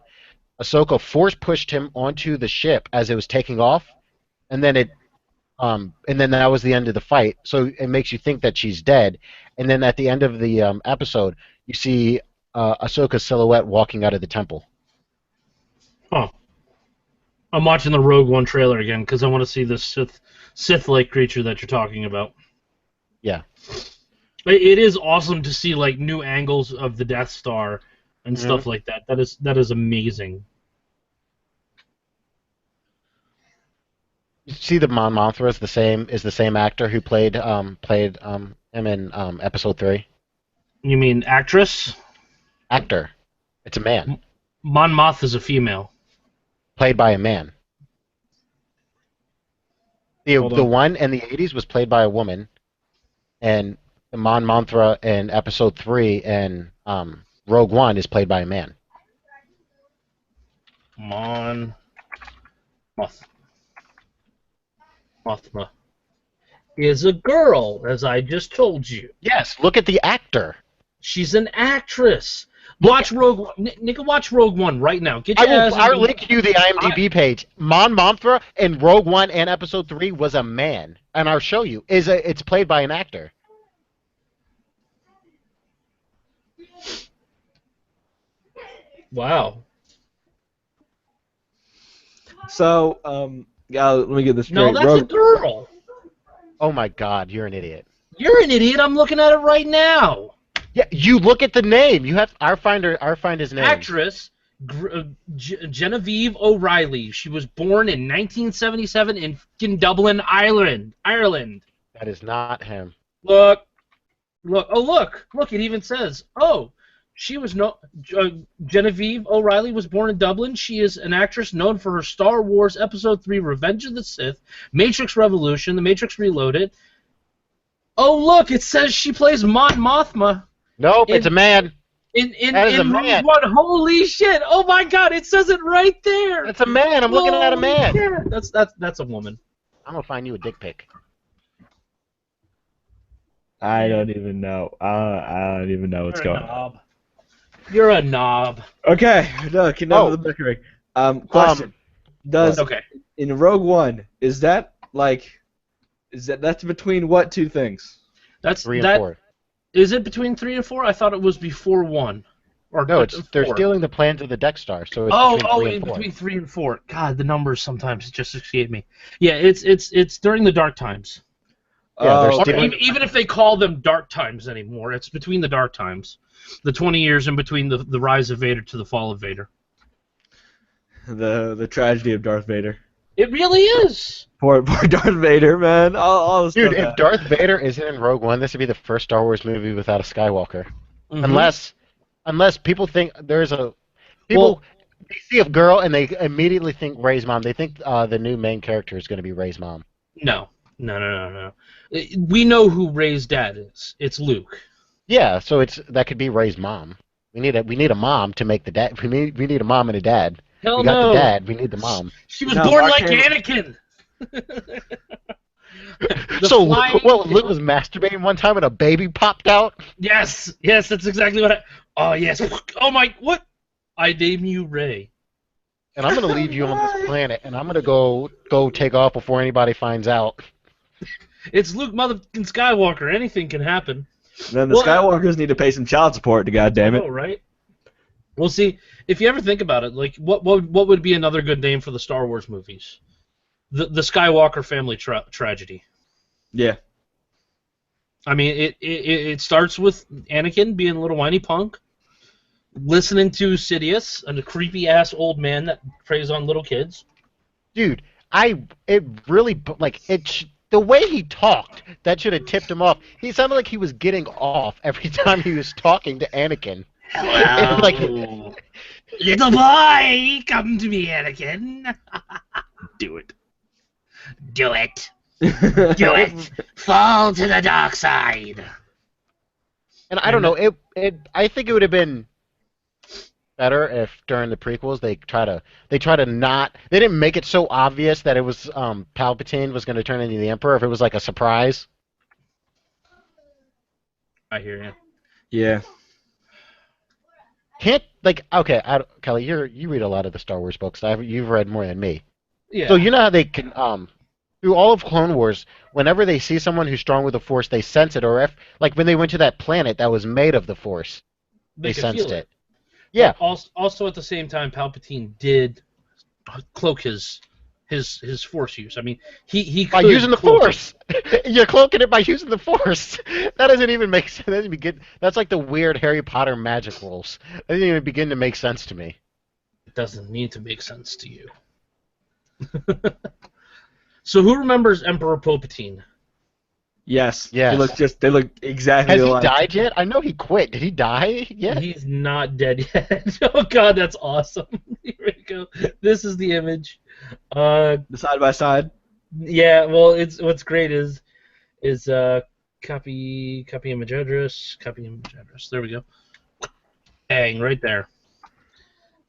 Speaker 3: Ahsoka force pushed him onto the ship as it was taking off, and then that was the end of the fight. So it makes you think that she's dead. And then at the end of the episode, you see Ahsoka's silhouette walking out of the temple.
Speaker 1: Huh. I'm watching the Rogue One trailer again because I want to see this Sith-like creature that you're talking about.
Speaker 3: Yeah.
Speaker 1: It is awesome to see like new angles of the Death Star and stuff like that. That is amazing.
Speaker 3: You see the Mon Mothma is the same actor who played him in episode 3.
Speaker 1: You mean actress?
Speaker 3: Actor. It's a man.
Speaker 1: Mon Moth is a female.
Speaker 3: Played by a man. The
Speaker 1: Hold on.
Speaker 3: one in the 80s was played by a woman, and the Mon Mothma in episode 3 and Rogue One is played by a man.
Speaker 1: Mothma is a girl, as I just told you.
Speaker 3: Yes, look at the actor.
Speaker 1: She's an actress. Watch Rogue One. Nigga, watch Rogue One right now. Get your ass
Speaker 3: I'll
Speaker 1: in-
Speaker 3: link you the IMDb page. Mon Mothma in Rogue One and episode 3 was a man, and I'll show you. It's played by an actor.
Speaker 1: Wow.
Speaker 2: So, yeah, let me get this
Speaker 1: No,
Speaker 2: straight.
Speaker 1: that's a girl.
Speaker 3: Oh my God, you're an idiot.
Speaker 1: You're an idiot. I'm looking at it right now.
Speaker 3: Yeah, you look at the name. You have I'll find his name.
Speaker 1: Actress Genevieve O'Reilly. She was born in 1977 in Dublin, Ireland.
Speaker 3: That is not him.
Speaker 1: Look. Oh, look. It even says, she was Genevieve O'Reilly was born in Dublin. She is an actress known for her Star Wars Episode 3 Revenge of the Sith, Matrix Revolution, The Matrix Reloaded. Oh, look, it says she plays Mon Mothma.
Speaker 3: Nope, it's a man.
Speaker 1: In
Speaker 3: That is a
Speaker 1: Rogue
Speaker 3: man.
Speaker 1: One. Holy shit! Oh my God! It says it right there.
Speaker 3: It's a man. I'm looking at a man.
Speaker 1: Holy shit. That's a woman.
Speaker 3: I'm gonna find you a dick pic.
Speaker 2: I don't even know. I don't even know what's
Speaker 1: You're a
Speaker 2: going on.
Speaker 1: knob. You're a knob.
Speaker 2: Okay, look, enough of the bickering. Question:
Speaker 1: Okay.
Speaker 2: in Rogue One, that's between what two things?
Speaker 1: That's
Speaker 3: 3 and 4.
Speaker 1: Is it between 3 and 4? I thought it was before 1. Or
Speaker 3: No, they're
Speaker 1: 4.
Speaker 3: stealing the plans of the Death Star, so it's between 3 and 4.
Speaker 1: Between 3 and 4. God, the numbers sometimes just escape me. Yeah, it's during the Dark Times.
Speaker 3: Yeah, they're
Speaker 1: Or
Speaker 3: stealing.
Speaker 1: even if they call them Dark Times anymore, it's between the Dark Times. The 20 years in between the rise of Vader to the fall of Vader.
Speaker 2: The tragedy of Darth Vader.
Speaker 1: It really is.
Speaker 2: Poor Darth Vader, man. All the
Speaker 3: Dude,
Speaker 2: stuff
Speaker 3: if Darth Vader isn't in Rogue One, this would be the first Star Wars movie without a Skywalker.
Speaker 1: Mhm.
Speaker 3: Unless people think there's a people they see a girl and they immediately think Rey's mom. They think the new main character is going to be Rey's mom.
Speaker 1: No. We know who Rey's dad is. It's Luke.
Speaker 3: Yeah, so that could be Rey's mom. We need a mom to make the dad. We need a mom and a dad.
Speaker 1: Hell
Speaker 3: We got
Speaker 1: no.
Speaker 3: the dad. We need the mom.
Speaker 1: She was
Speaker 2: No,
Speaker 1: born
Speaker 2: Mark
Speaker 1: like
Speaker 2: Hamill.
Speaker 1: Anakin.
Speaker 3: So
Speaker 1: flying-
Speaker 3: Luke was masturbating one time and a baby popped out.
Speaker 1: Yes, that's exactly what Oh, yes. Oh, my... What? I name you Rey.
Speaker 3: And I'm gonna leave you on this planet, and I'm gonna go take off before anybody finds out.
Speaker 1: It's Luke motherfucking Skywalker. Anything can happen.
Speaker 2: Then the
Speaker 1: Well,
Speaker 2: Skywalkers need to pay some child support to goddamn it.
Speaker 1: Oh, right? Well, see, if you ever think about it, like, what would be another good name for the Star Wars movies? The Skywalker family tragedy.
Speaker 2: Yeah.
Speaker 1: I mean, it starts with Anakin being a little whiny punk, listening to Sidious, a creepy-ass old man that preys on little kids.
Speaker 3: Dude, it really like it. The way he talked, that should have tipped him off. He sounded like he was getting off every time he was talking to Anakin.
Speaker 1: Hello.
Speaker 3: Like-
Speaker 1: Little boy, come to me, Anakin.
Speaker 2: Do it.
Speaker 1: Do it. Do it. Fall to the dark side.
Speaker 3: And I don't know. I think it would have been better if during the prequels they try to not. They didn't make it so obvious that it was Palpatine was going to turn into the Emperor. If it was like a surprise.
Speaker 1: I hear you.
Speaker 2: Yeah.
Speaker 3: Can't okay, Kelly, you read a lot of the Star Wars books. You've read more than me.
Speaker 1: Yeah.
Speaker 3: So you know how they can through all of Clone Wars, whenever they see someone who's strong with the Force, they sense it. Or if like when they went to that planet that was made of the Force, they
Speaker 1: could
Speaker 3: sensed
Speaker 1: feel
Speaker 3: it. Yeah.
Speaker 1: But also at the same time, Palpatine did cloak his Force use. I mean, he
Speaker 3: By
Speaker 1: could
Speaker 3: using the
Speaker 1: cloak it.
Speaker 3: Force, you're cloaking it by using the Force. That doesn't even make sense. That doesn't begin, that's like the weird Harry Potter magic rules. That doesn't even begin to make sense to me.
Speaker 1: It doesn't need to make sense to you. So who remembers Emperor Palpatine?
Speaker 2: Yes.
Speaker 3: Yes.
Speaker 2: They look exactly
Speaker 3: Has he
Speaker 2: alike.
Speaker 3: died yet? I know he quit. Did he die yet?
Speaker 1: He's not dead yet. Oh god, that's awesome. Here we go. This is the image.
Speaker 2: The side by side.
Speaker 1: Yeah. Well, it's what's great is copy image address. There we go. Bang, right there.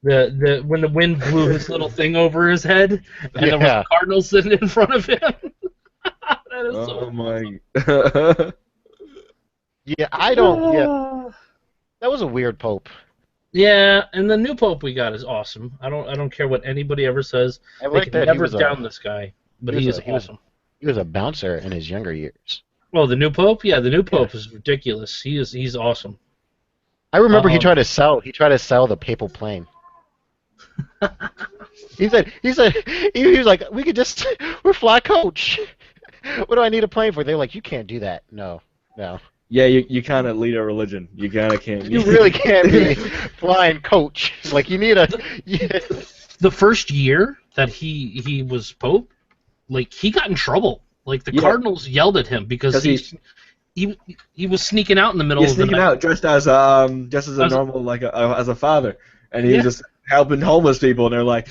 Speaker 1: The when the wind blew his little thing over his head, and there was
Speaker 3: Yeah.
Speaker 1: a cardinal sitting in front of him. That is so
Speaker 2: Oh my.
Speaker 3: Yeah, I don't. Yeah, that was a weird Pope.
Speaker 1: Yeah, and the new pope we got is awesome. I don't care what anybody ever says.
Speaker 3: I
Speaker 1: They
Speaker 3: like
Speaker 1: can
Speaker 3: that he
Speaker 1: never
Speaker 3: was
Speaker 1: down this guy, but he is awesome.
Speaker 3: he was a bouncer in his younger years.
Speaker 1: Well, the new pope, yeah, the new pope is ridiculous. He's awesome.
Speaker 3: I remember he tried to sell the papal plane. he was like, we're fly coach. What do I need a plane for? They're like, you can't do that. No.
Speaker 2: Yeah, you kind of lead a religion. You kind of can't.
Speaker 3: You really can't be flying coach. Like you need a. Yeah.
Speaker 1: The first year that he was pope, like he got in trouble. Like the cardinals yelled at him because he was sneaking out in the middle of the night.
Speaker 2: Sneaking out dressed as a normal as a father, and he was just helping homeless people, and they're like,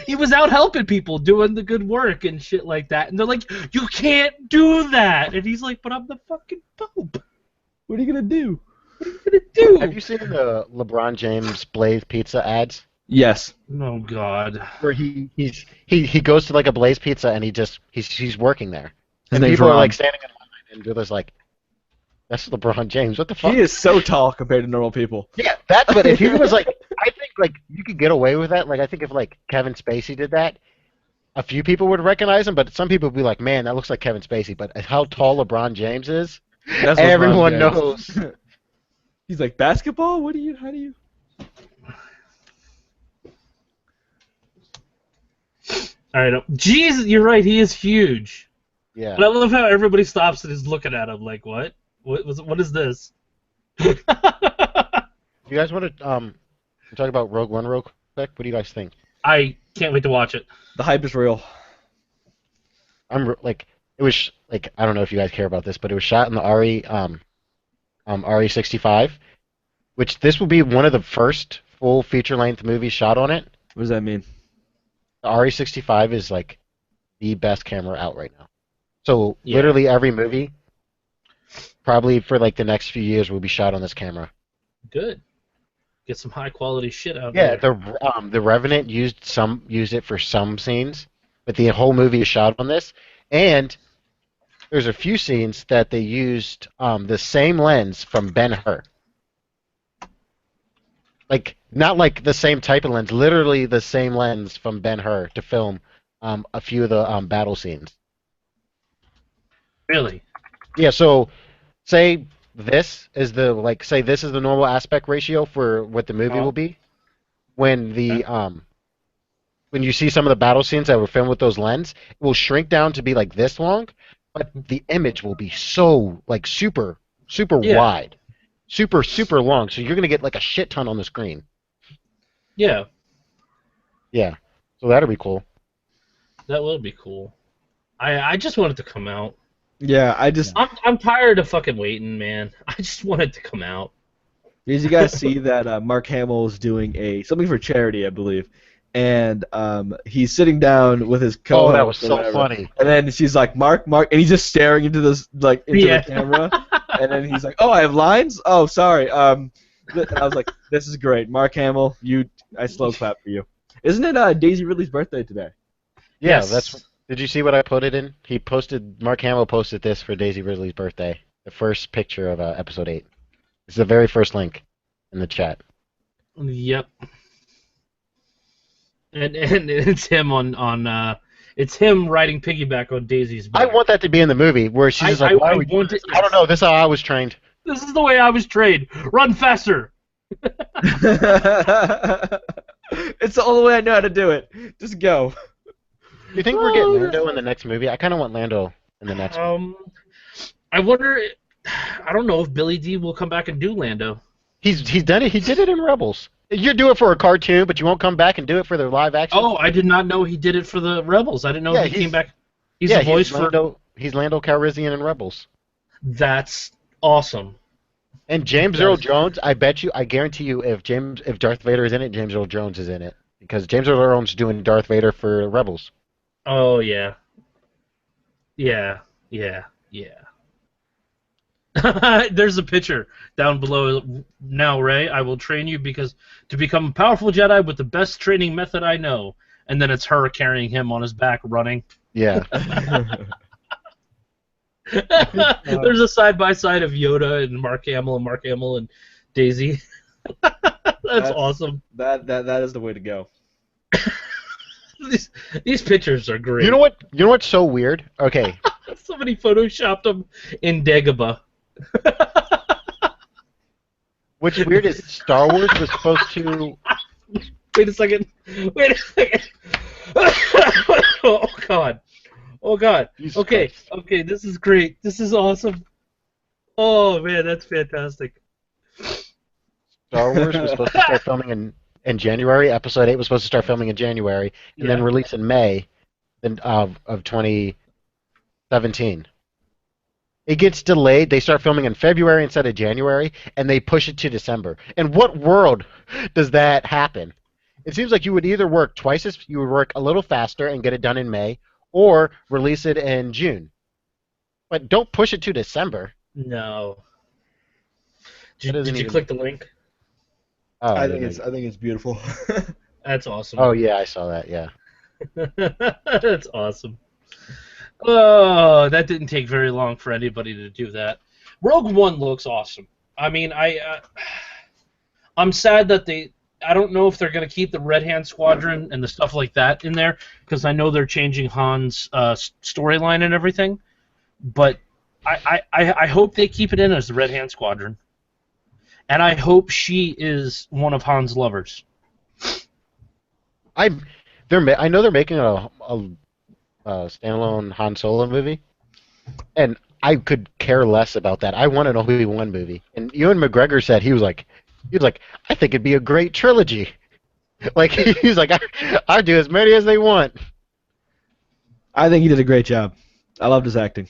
Speaker 1: he was out helping people, doing the good work and shit like that, and they're like, you can't do that, and he's like, but I'm the fucking pope.
Speaker 2: what are you gonna do?
Speaker 1: What are you gonna do?
Speaker 3: Have you seen the LeBron James Blaze Pizza ads?
Speaker 2: Yes.
Speaker 1: Oh God.
Speaker 3: Where he goes to like a Blaze Pizza and he's working there,
Speaker 2: His
Speaker 3: and
Speaker 2: name's
Speaker 3: people are
Speaker 2: Ron.
Speaker 3: like standing in line, and they're just like, that's LeBron James. What the fuck?
Speaker 2: He is so tall compared to normal people.
Speaker 3: Yeah, that's what. If he was like, I think like you could get away with that. Like I think if like Kevin Spacey did that, a few people would recognize him, but some people would be like, man, that looks like Kevin Spacey. But how tall LeBron James is,
Speaker 2: That's LeBron
Speaker 3: everyone
Speaker 2: James.
Speaker 3: knows.
Speaker 2: He's like, basketball? How do you?
Speaker 1: All right. Jesus, you're right. He is huge.
Speaker 3: Yeah.
Speaker 1: But I love how everybody stops and is looking at him like, what? What is this?
Speaker 3: You guys want to talk about Rogue One real quick? What do you guys think?
Speaker 1: I can't wait to watch it.
Speaker 2: The hype is real.
Speaker 3: It was like I don't know if you guys care about this, but it was shot in the RE65, which this will be one of the first full feature-length movies shot on it.
Speaker 2: What does that mean?
Speaker 3: The RE65 is like the best camera out right now. So
Speaker 1: Yeah.
Speaker 3: literally every movie, probably for like the next few years, will be shot on this camera.
Speaker 1: Good. Get some high quality shit out
Speaker 3: Yeah,
Speaker 1: there.
Speaker 3: the Revenant used it for some scenes, but the whole movie is shot on this. And there's a few scenes that they used the same lens from Ben-Hur. Like not like the same type of lens, literally the same lens from Ben-Hur to film a few of the battle scenes.
Speaker 1: Really?
Speaker 3: Yeah, so say this is the normal aspect ratio for what the movie will be. When when you see some of the battle scenes that were filmed with those lens, it will shrink down to be like this long, but the image will be so like super wide. Super long, so you're gonna get like a shit ton on the screen.
Speaker 1: Yeah.
Speaker 3: Yeah. So that'll be cool.
Speaker 1: That will be cool. I just want it to come out.
Speaker 2: Yeah,
Speaker 1: I'm tired of fucking waiting, man. I just want it to come out.
Speaker 2: Did you guys see that Mark Hamill is doing something for charity, I believe, and he's sitting down with his co-host.
Speaker 3: Oh, that was
Speaker 2: or
Speaker 3: so
Speaker 2: whatever,
Speaker 3: funny.
Speaker 2: And then she's like, Mark, and he's just staring into this into
Speaker 1: Yeah.
Speaker 2: the camera, and then he's like, oh, I have lines. Oh, sorry. And I was like, this is great, Mark Hamill. I slow clap for you. Isn't it Daisy Ridley's birthday today?
Speaker 3: Yeah,
Speaker 1: Yes.
Speaker 3: Did you see what I put it in? Mark Hamill posted this for Daisy Ridley's birthday. The first picture of episode 8. It's the very first link in the chat.
Speaker 1: Yep. And it's him it's him riding piggyback on Daisy's back.
Speaker 3: I want that to be in the movie where she's just like, why are we doing this? I don't know. This is how I was trained.
Speaker 1: This is the way I was trained. Run faster.
Speaker 2: It's the only way I know how to do it. Just go.
Speaker 3: Do you think we're getting Lando in the next movie? I kind of want Lando in the next movie.
Speaker 1: I wonder. I don't know if Billy D will come back and do Lando.
Speaker 3: He's done it. He did it in Rebels. You do it for a cartoon, but you won't come back and do it for the live action.
Speaker 1: Oh, I did not know he did it for the Rebels. I didn't know he came back. He's a voice for
Speaker 3: Lando. He's Lando Calrissian in Rebels.
Speaker 1: That's awesome.
Speaker 3: And James Earl Jones, I guarantee you, if Darth Vader is in it, James Earl Jones is in it, because James Earl Jones is doing Darth Vader for Rebels.
Speaker 1: Oh yeah. Yeah. There's a picture down below now, Ray. I will train you to become a powerful Jedi with the best training method I know. And then it's her carrying him on his back running.
Speaker 3: Yeah.
Speaker 1: There's a side-by-side of Yoda and Mark Hamill and Daisy. That's awesome.
Speaker 2: That is the way to go.
Speaker 1: These pictures are great.
Speaker 3: You know what's so weird? Okay.
Speaker 1: Somebody photoshopped them in Dagobah.
Speaker 3: What's weird is Star Wars was supposed to...
Speaker 1: Wait a second. Oh, God.
Speaker 3: Jesus
Speaker 1: Okay,
Speaker 3: Christ.
Speaker 1: okay, this is great. This is awesome. Oh, man, that's fantastic.
Speaker 3: Star Wars was supposed to start filming in January. Episode 8 was supposed to start filming in January, and then release in May of 2017. It gets delayed. They start filming in February instead of January, and they push it to December. In what world does that happen? It seems like you would either work you would work a little faster and get it done in May, or release it in June. But don't push it to December.
Speaker 1: No. Did you click the link?
Speaker 3: Oh,
Speaker 2: I think it's beautiful.
Speaker 1: That's awesome.
Speaker 3: Oh yeah, I saw that. Yeah.
Speaker 1: That's awesome. Oh, that didn't take very long for anybody to do that. Rogue One looks awesome. I mean, I'm sad that I don't know if they're going to keep the Red Hand Squadron and the stuff like that in there, because I know they're changing Han's storyline and everything. But I hope they keep it in as the Red Hand Squadron. And I hope she is one of Han's lovers.
Speaker 3: I know they're making a standalone Han Solo movie, and I could care less about that. I want an Obi-Wan movie. And Ewan McGregor said he was like, I think it'd be a great trilogy. Like he's like, I'd do as many as they want.
Speaker 2: I think he did a great job. I loved his acting.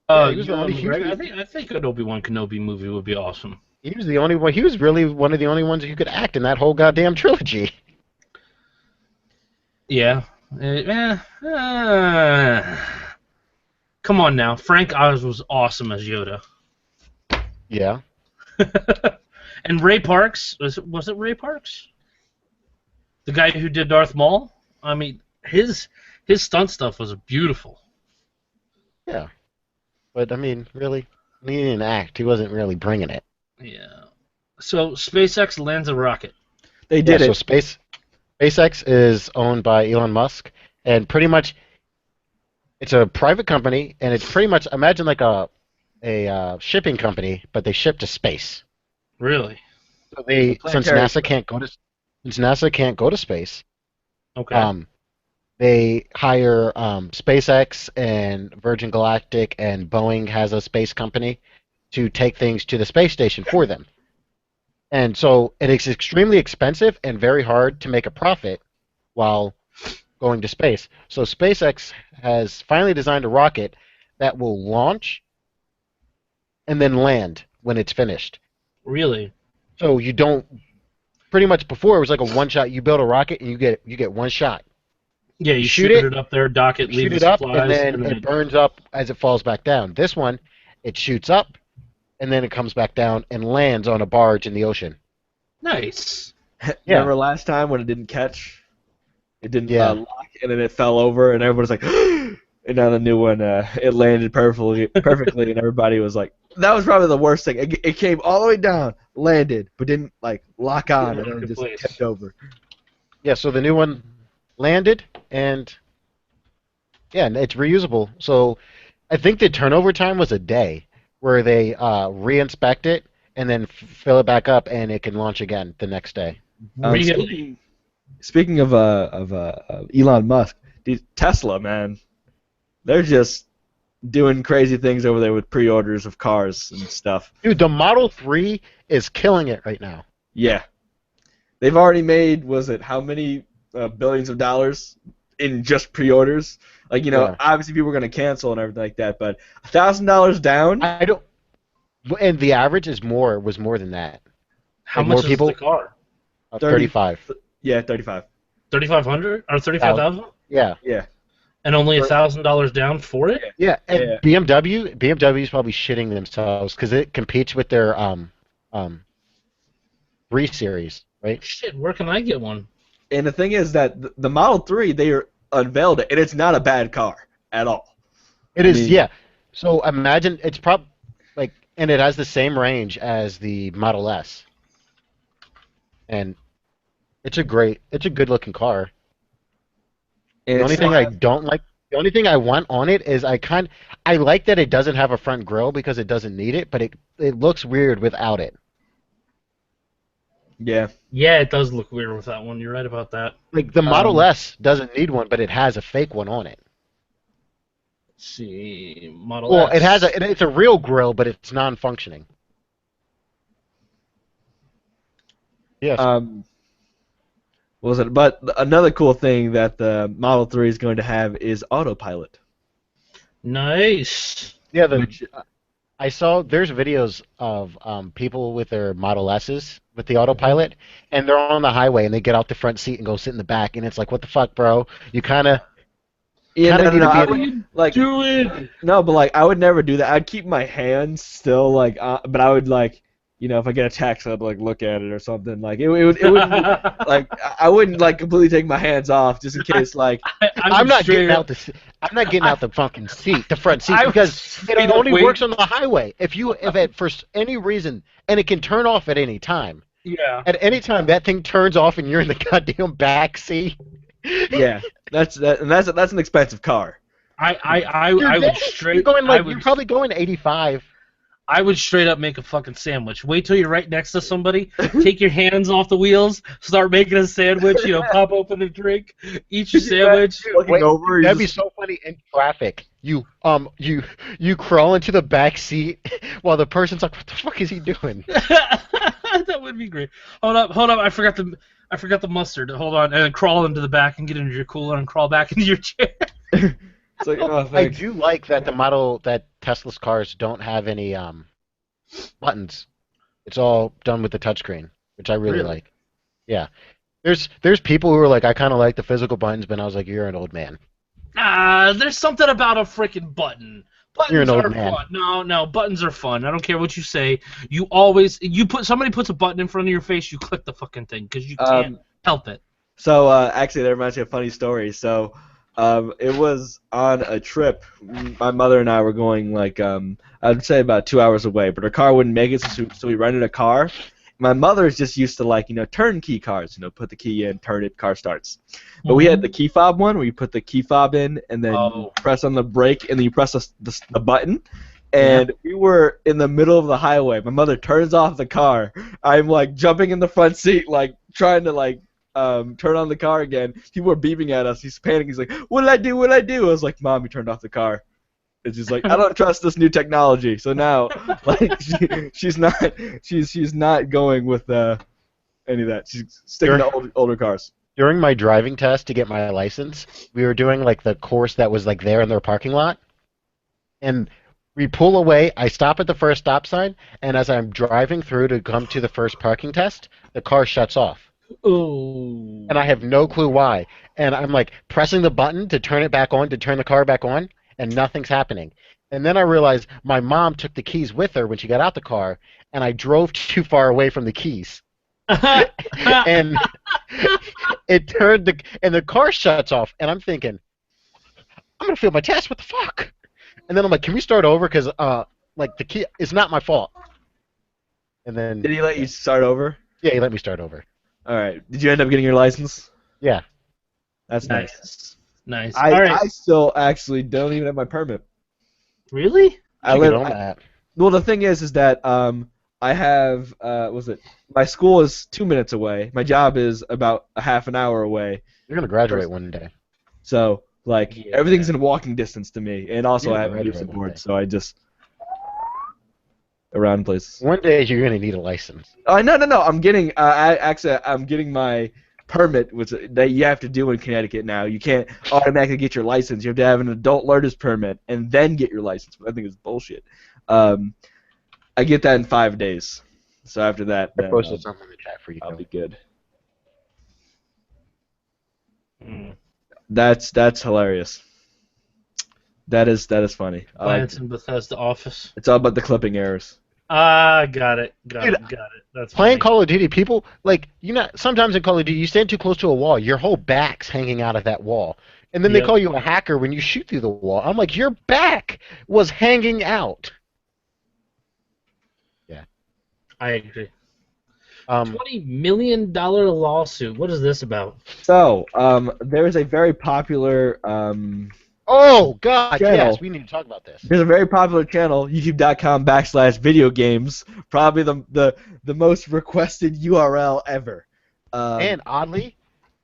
Speaker 3: He was
Speaker 1: I think an Obi-Wan Kenobi movie would be awesome.
Speaker 3: He was the only one. He was really one of the only ones who could act in that whole goddamn trilogy.
Speaker 1: Yeah. Come on now. Frank Oz was awesome as Yoda.
Speaker 3: Yeah.
Speaker 1: And Ray Parks, was it Ray Parks? The guy who did Darth Maul? I mean, his stunt stuff was beautiful.
Speaker 3: Yeah. But, I mean, really, he didn't act. He wasn't really bringing it.
Speaker 1: Yeah. So, SpaceX lands a rocket.
Speaker 2: They did it.
Speaker 3: So SpaceX is owned by Elon Musk, and pretty much it's a private company, and it's pretty much, imagine like a shipping company, but they ship to space.
Speaker 1: Really?
Speaker 3: So since NASA can't go to space,
Speaker 1: Okay.
Speaker 3: they hire SpaceX and Virgin Galactic, and Boeing has a space company to take things to the space station for them. And so it is extremely expensive and very hard to make a profit while going to space. So SpaceX has finally designed a rocket that will launch and then land when it's finished.
Speaker 1: Really?
Speaker 3: So you don't pretty much before it was like a one shot. You build a rocket and you get one shot.
Speaker 1: Yeah, you shoot it up there, dock it, leave
Speaker 3: shoot
Speaker 1: the
Speaker 3: it up,
Speaker 1: supplies,
Speaker 3: and then it burns up as it falls back down. This one, it shoots up, and then it comes back down and lands on a barge in the ocean.
Speaker 1: Nice.
Speaker 3: Yeah.
Speaker 2: Remember last time when it didn't catch? It didn't lock? and then it fell over, and everyone was like, and now the new one, it landed perfectly, and everybody was like, that was probably the worst thing. It came all the way down, landed, but didn't like lock on, and then just
Speaker 1: Place.
Speaker 2: tipped over.
Speaker 3: Yeah, so the new one landed, and yeah, and it's reusable. So I think the turnover time was a day, where they re-inspect it and then fill it back up, and it can launch again the next day.
Speaker 1: Really?
Speaker 2: Speaking of Elon Musk, Tesla, man, they're just doing crazy things over there with pre-orders of cars and stuff.
Speaker 3: Dude, the Model 3 is killing it right now.
Speaker 2: Yeah, they've already made, was it how many billions of dollars in just pre-orders? Like,
Speaker 3: Yeah.
Speaker 2: obviously people are gonna cancel and everything like that, but $1,000 down.
Speaker 3: I don't, and the average was more than that.
Speaker 1: How
Speaker 3: Like,
Speaker 1: much
Speaker 3: more
Speaker 1: is
Speaker 3: people?
Speaker 1: the car?
Speaker 3: 35.
Speaker 2: Yeah, 35.
Speaker 1: 3,500 or 35,000?
Speaker 3: Yeah.
Speaker 2: Yeah.
Speaker 1: And only $1,000 down for it?
Speaker 3: Yeah, and
Speaker 2: Yeah.
Speaker 3: BMW is probably shitting themselves because it competes with their 3 Series, right?
Speaker 1: Shit, where can I get one?
Speaker 2: And the thing is that the Model 3, they unveiled it, and it's not a bad car at all.
Speaker 3: It is,
Speaker 2: mean-
Speaker 3: yeah. So imagine it's and it has the same range as the Model S, and it's a good looking car.
Speaker 2: And
Speaker 3: The only
Speaker 2: it's
Speaker 3: thing
Speaker 2: not-
Speaker 3: I don't like, the only thing I want on it is I like that it doesn't have a front grille because it doesn't need it, but it looks weird without it.
Speaker 2: Yeah.
Speaker 1: Yeah, it does look weird with that one. You're right about that.
Speaker 3: Like the Model S doesn't need one, but it has a fake one on it.
Speaker 1: Let's see, Model
Speaker 3: Well,
Speaker 1: S.
Speaker 3: it's a real grille, but it's non-functioning. Yes.
Speaker 2: What was it? But another cool thing that the Model 3 is going to have is autopilot.
Speaker 1: Nice.
Speaker 3: Yeah,
Speaker 2: Which-
Speaker 3: I saw there's videos of people with their Model S's with the autopilot, and they're on the highway and they get out the front seat and go sit in the back, and it's like, what the fuck, bro? You kind of
Speaker 2: Yeah,
Speaker 3: Kinda need to
Speaker 2: I
Speaker 3: be
Speaker 2: would- like
Speaker 1: Do it.
Speaker 2: no, but like I would never do that. I'd keep my hands still, like, but I would like, if I get a text, I'd like look at it or something. Like it wouldn't like I wouldn't like completely take my hands off just in case like.
Speaker 3: I'm not getting out the fucking seat, the front seat,
Speaker 1: I would
Speaker 3: because
Speaker 1: straight
Speaker 3: it
Speaker 1: up
Speaker 3: only
Speaker 1: wait.
Speaker 3: works on the highway. If it for any reason, and it can turn off at any time.
Speaker 1: Yeah.
Speaker 3: At any time that thing turns off and you're in the goddamn back seat.
Speaker 2: Yeah, that's an expensive car.
Speaker 1: I would straight.
Speaker 3: You're probably going 85.
Speaker 1: I would straight up make a fucking sandwich. Wait till you're right next to somebody, take your hands off the wheels, start making a sandwich, pop open a drink, eat your sandwich.
Speaker 2: Looking over,
Speaker 3: That'd be so funny in traffic. You crawl into the back seat while the person's like, "What the fuck is he doing?"
Speaker 1: That would be great. Hold up, I forgot the mustard. Hold on, and then crawl into the back and get into your cooler and crawl back into your chair.
Speaker 2: It's like, oh,
Speaker 3: I
Speaker 2: thanks.
Speaker 3: do like that Tesla's cars don't have any buttons. It's all done with the touchscreen, which I really like. Yeah. There's people who are like, I kind of like the physical buttons, but I was like, you're an old man.
Speaker 1: There's something about a freaking button. Buttons
Speaker 3: You're an old
Speaker 1: are
Speaker 3: man.
Speaker 1: fun. No, buttons are fun. I don't care what you say. Somebody puts a button in front of your face, you click the fucking thing because you can't help it.
Speaker 2: So actually, that reminds me of a funny story. So it was on a trip. My mother and I were going like I'd say about 2 hours away, but her car wouldn't make it, so we rented a car. My mother's just used to like turnkey cars. Put the key in, turn it, car starts. But we had the key fob one where you put the key fob in and then you press on the brake and then you press the button. And we were in the middle of the highway. My mother turns off the car. I'm like jumping in the front seat, like trying to like turn on the car again. People are beeping at us. He's panicking. He's like, "What'd I do? What'd I do?" I was like, "Mom, you turned off the car." It's just like, I don't trust this new technology. So now, like, she's not going with any of that. She's sticking to older cars.
Speaker 3: During my driving test to get my license, we were doing like the course that was like there in their parking lot, and we pull away. I stop at the first stop sign, and as I'm driving through to come to the first parking test, the car shuts off.
Speaker 1: Ooh.
Speaker 3: And I have no clue why. And I'm like pressing the button to turn it back on, to turn the car back on, and nothing's happening. And then I realized my mom took the keys with her when she got out the car, and I drove too far away from the keys. and it turned and the car shuts off, and I'm thinking, I'm gonna fail my test. What the fuck? And then I'm like, can we start over? Because like the key, it's not my fault. And then
Speaker 2: Did he let you start over?
Speaker 3: yeah, he let me start over.
Speaker 2: All right. Did you end up getting your license?
Speaker 3: Yeah.
Speaker 2: That's nice.
Speaker 1: Nice.
Speaker 2: I
Speaker 1: All right.
Speaker 2: I still actually don't even have my permit.
Speaker 1: Really?
Speaker 2: I
Speaker 3: You
Speaker 2: live.
Speaker 3: could own that.
Speaker 2: Well, the thing is that I have my school is 2 minutes away. My job is about a half an hour away.
Speaker 3: You're gonna graduate one day.
Speaker 2: So like
Speaker 1: Yeah.
Speaker 2: everything's in walking distance to me, and also
Speaker 3: Yeah,
Speaker 2: I have a
Speaker 3: graduate
Speaker 2: youth
Speaker 3: one
Speaker 2: board,
Speaker 3: day.
Speaker 2: so I just around places.
Speaker 3: One day you're gonna need a license.
Speaker 2: No. I'm getting I'm getting my permit, which that you have to do in Connecticut now. You can't automatically get your license. You have to have an adult learner's permit and then get your license. Which I think is bullshit. I get that in 5 days. So after that,
Speaker 3: I
Speaker 2: then,
Speaker 3: posted something in the chat for you.
Speaker 2: I'll
Speaker 3: Phil.
Speaker 2: be good.
Speaker 1: Mm.
Speaker 2: That's hilarious. That is funny. I like
Speaker 1: Plants
Speaker 2: it.
Speaker 1: in Bethesda office.
Speaker 2: It's all about the clipping errors.
Speaker 1: Ah, got it. Got
Speaker 3: Dude,
Speaker 1: it. That's
Speaker 3: Playing
Speaker 1: funny.
Speaker 3: Call of Duty, people like sometimes in Call of Duty you stand too close to a wall, your whole back's hanging out of that wall, and then they
Speaker 1: Yep.
Speaker 3: call you a hacker when you shoot through the wall. I'm like, your back was hanging out.
Speaker 1: I agree.
Speaker 3: Um,
Speaker 1: $20 million lawsuit. What is this about?
Speaker 2: So, there is a very popular
Speaker 3: oh God,
Speaker 2: Channel.
Speaker 3: yes, we need to talk about this.
Speaker 2: there's a very popular channel, youtube.com/video games, probably the most requested URL ever.
Speaker 3: And oddly,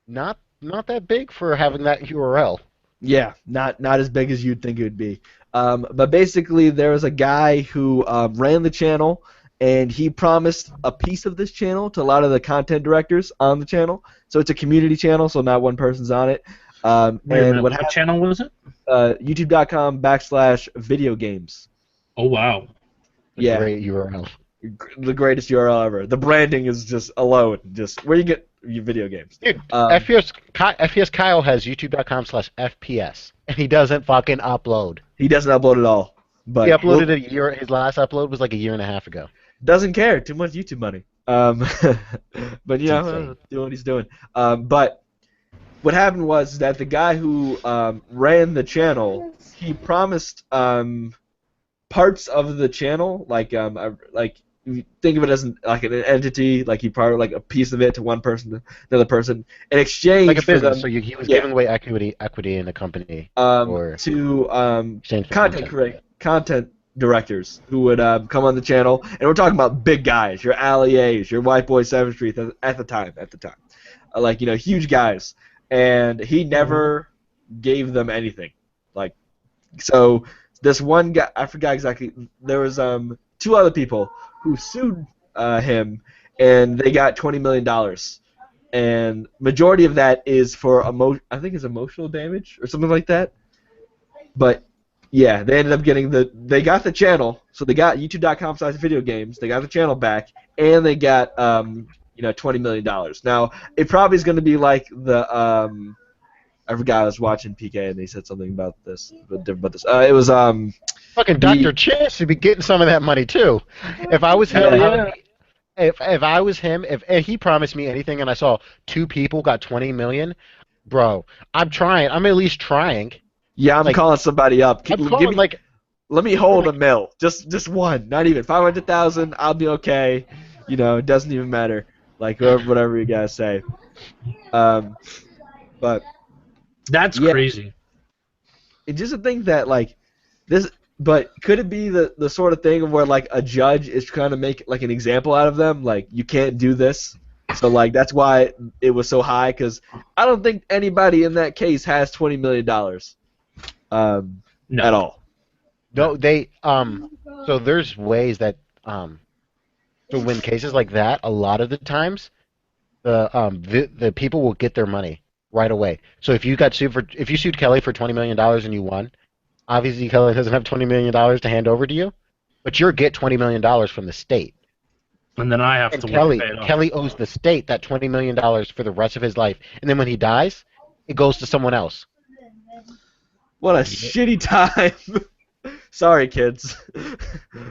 Speaker 3: not that big for having that URL.
Speaker 2: Yeah, not as big as you'd think it would be. But basically, there was a guy who ran the channel, and he promised a piece of this channel to a lot of the content directors on the channel. So it's a community channel, so not one person's on it.
Speaker 1: Wait a
Speaker 2: And
Speaker 1: minute,
Speaker 2: what
Speaker 1: what channel was it?
Speaker 2: youtube.com/video games.
Speaker 1: Oh, wow.
Speaker 2: Yeah.
Speaker 3: Great URL.
Speaker 2: The greatest URL ever. The branding is just alone. Just where you get your video games.
Speaker 3: Dude,
Speaker 2: Um,
Speaker 3: FPS Kyle has youtube.com/FPS, and he doesn't fucking upload.
Speaker 2: He doesn't upload at all. But
Speaker 3: He uploaded a year. His last upload was like a year and a half ago.
Speaker 2: doesn't care. Too much YouTube money. But you
Speaker 3: It's
Speaker 2: know,
Speaker 3: insane.
Speaker 2: doing what he's doing. But what happened was that the guy who ran the channel, he promised parts of the channel, like you think of it as like an entity, like he probably like a piece of it to one person, to another person, in exchange
Speaker 3: Like a
Speaker 2: for
Speaker 3: business.
Speaker 2: them
Speaker 3: So he was
Speaker 2: yeah.
Speaker 3: giving away equity in the company. or
Speaker 2: to
Speaker 3: exchange for
Speaker 2: content directors who would come on the channel, and we're talking about big guys, your Ali A's, your White Boy 7th Street at the time, like huge guys, and he never gave them anything, like so. This one guy, I forgot exactly. There was two other people who sued him, and they got $20 million, and majority of that is for I think it's emotional damage or something like that. But yeah, they ended up getting they got the channel, so they got youtube.com/video games. They got the channel back, and they got $20 million. Now it probably is going to be like the I forgot I was watching PK and they said something about this, but different about this. It was
Speaker 3: fucking Dr. Chance should be getting some of that money too. If I was him,
Speaker 2: Yeah.
Speaker 3: if I was him, if he promised me anything and I saw two people got 20 million, bro, I'm trying. I'm at least trying.
Speaker 2: yeah. I'm
Speaker 3: like-
Speaker 2: calling somebody up.
Speaker 3: I'm calling like
Speaker 2: Let me hold a mill, just one, not even 500,000. I'll be okay. It doesn't even matter. Like whatever you guys say. But
Speaker 1: That's
Speaker 2: Yeah.
Speaker 1: crazy.
Speaker 2: it's just a thing that like this. But could it be the sort of thing of where like a judge is trying to make like an example out of them? Like you can't do this. So like that's why it was so high, because I don't think anybody in that case has $20 million
Speaker 1: No.
Speaker 2: at all.
Speaker 3: no, they So there's ways that to win cases like that. A lot of the times, the people will get their money right away. So if you sued Kelly for $20 million and you won, obviously Kelly doesn't have $20 million to hand over to you, but you'll get $20 million from the state.
Speaker 1: And then I have
Speaker 3: And
Speaker 1: to
Speaker 3: Kelly
Speaker 1: pay it off.
Speaker 3: Kelly owes the state that $20 million for the rest of his life, and then when he dies, it goes to someone else.
Speaker 2: What a shitty time. Sorry, kids.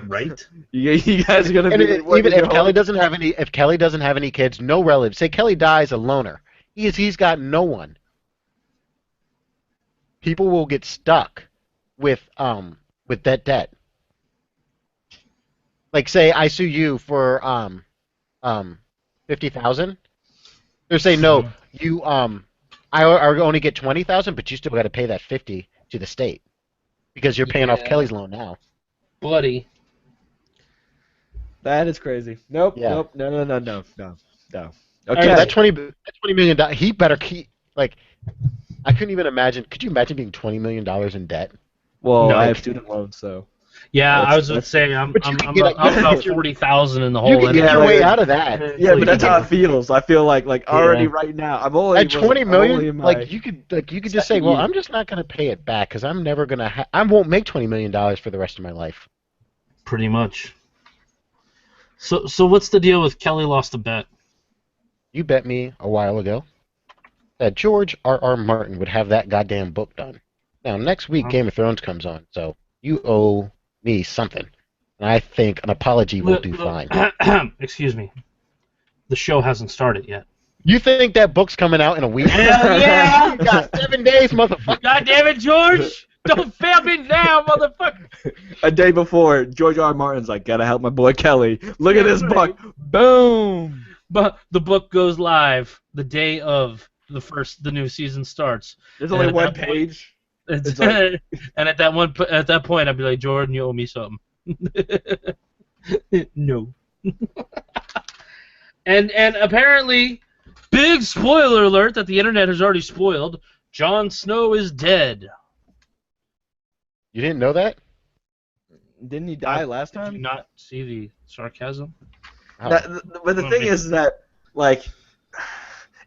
Speaker 1: Right?
Speaker 2: You guys are gonna
Speaker 3: And
Speaker 2: be
Speaker 3: even
Speaker 2: your
Speaker 3: if Kelly
Speaker 2: whole-
Speaker 3: doesn't have any kids, no relatives. Say Kelly dies a loner. He's got no one. People will get stuck with that debt. Like, say I sue you for 50,000. They're saying no, you I only get 20,000, but you still got to pay that 50 to the state because you're paying off
Speaker 1: Yeah.
Speaker 3: Kelly's loan now.
Speaker 1: Buddy.
Speaker 2: That is crazy. Nope.
Speaker 3: Yeah.
Speaker 2: Nope. No.
Speaker 1: Alright,
Speaker 2: Okay.
Speaker 3: That $20 million. He better keep like. I couldn't even imagine. Could you imagine being $20 million in debt?
Speaker 2: Well,
Speaker 1: No.
Speaker 2: I have student loans, so.
Speaker 1: Yeah,
Speaker 2: That's-
Speaker 1: I was going to say I'm
Speaker 3: But you can get
Speaker 1: about 40,000 in the
Speaker 3: You
Speaker 1: hole.
Speaker 3: can get
Speaker 2: yeah,
Speaker 3: your
Speaker 2: like-
Speaker 3: way out of that.
Speaker 2: Yeah, but that's how it feels. I feel like already
Speaker 1: Yeah.
Speaker 2: right now. I'm only
Speaker 3: At 20
Speaker 2: I'm only in
Speaker 3: million,
Speaker 2: my-
Speaker 3: like you could just say,
Speaker 2: second
Speaker 3: well,
Speaker 2: year.
Speaker 3: I'm just not gonna pay it back because I'm never gonna. I won't make $20 million for the rest of my life.
Speaker 1: Pretty much. So what's the deal with Kelly lost a bet?
Speaker 3: You bet me a while ago that George R.R. Martin would have that goddamn book done. Now next week,
Speaker 1: Huh?
Speaker 3: Game of Thrones comes on, so you owe me something, and I think an apology will do fine.
Speaker 1: Excuse me. The show hasn't started yet.
Speaker 3: You think that book's coming out in a week?
Speaker 1: Hell yeah!
Speaker 3: You got 7 days, motherfucker.
Speaker 1: God damn it, George! Don't fail me now, motherfucker!
Speaker 2: A day before, George R. R. Martin's like, gotta help my boy Kelly. Look at this
Speaker 1: right.
Speaker 2: book. Boom.
Speaker 1: But the book goes live the day of the new season starts.
Speaker 2: There's only
Speaker 1: And at
Speaker 2: one
Speaker 1: that point-
Speaker 2: page.
Speaker 1: It's
Speaker 2: It's like-
Speaker 1: and at that point, I'd be like, Jordan, you owe me something. No. and apparently, big spoiler alert that the internet has already spoiled. Jon Snow is dead.
Speaker 3: You didn't know that?
Speaker 2: Didn't he die last
Speaker 1: Did you
Speaker 2: time?
Speaker 1: not see the sarcasm?
Speaker 3: Oh.
Speaker 2: But the thing is that, like,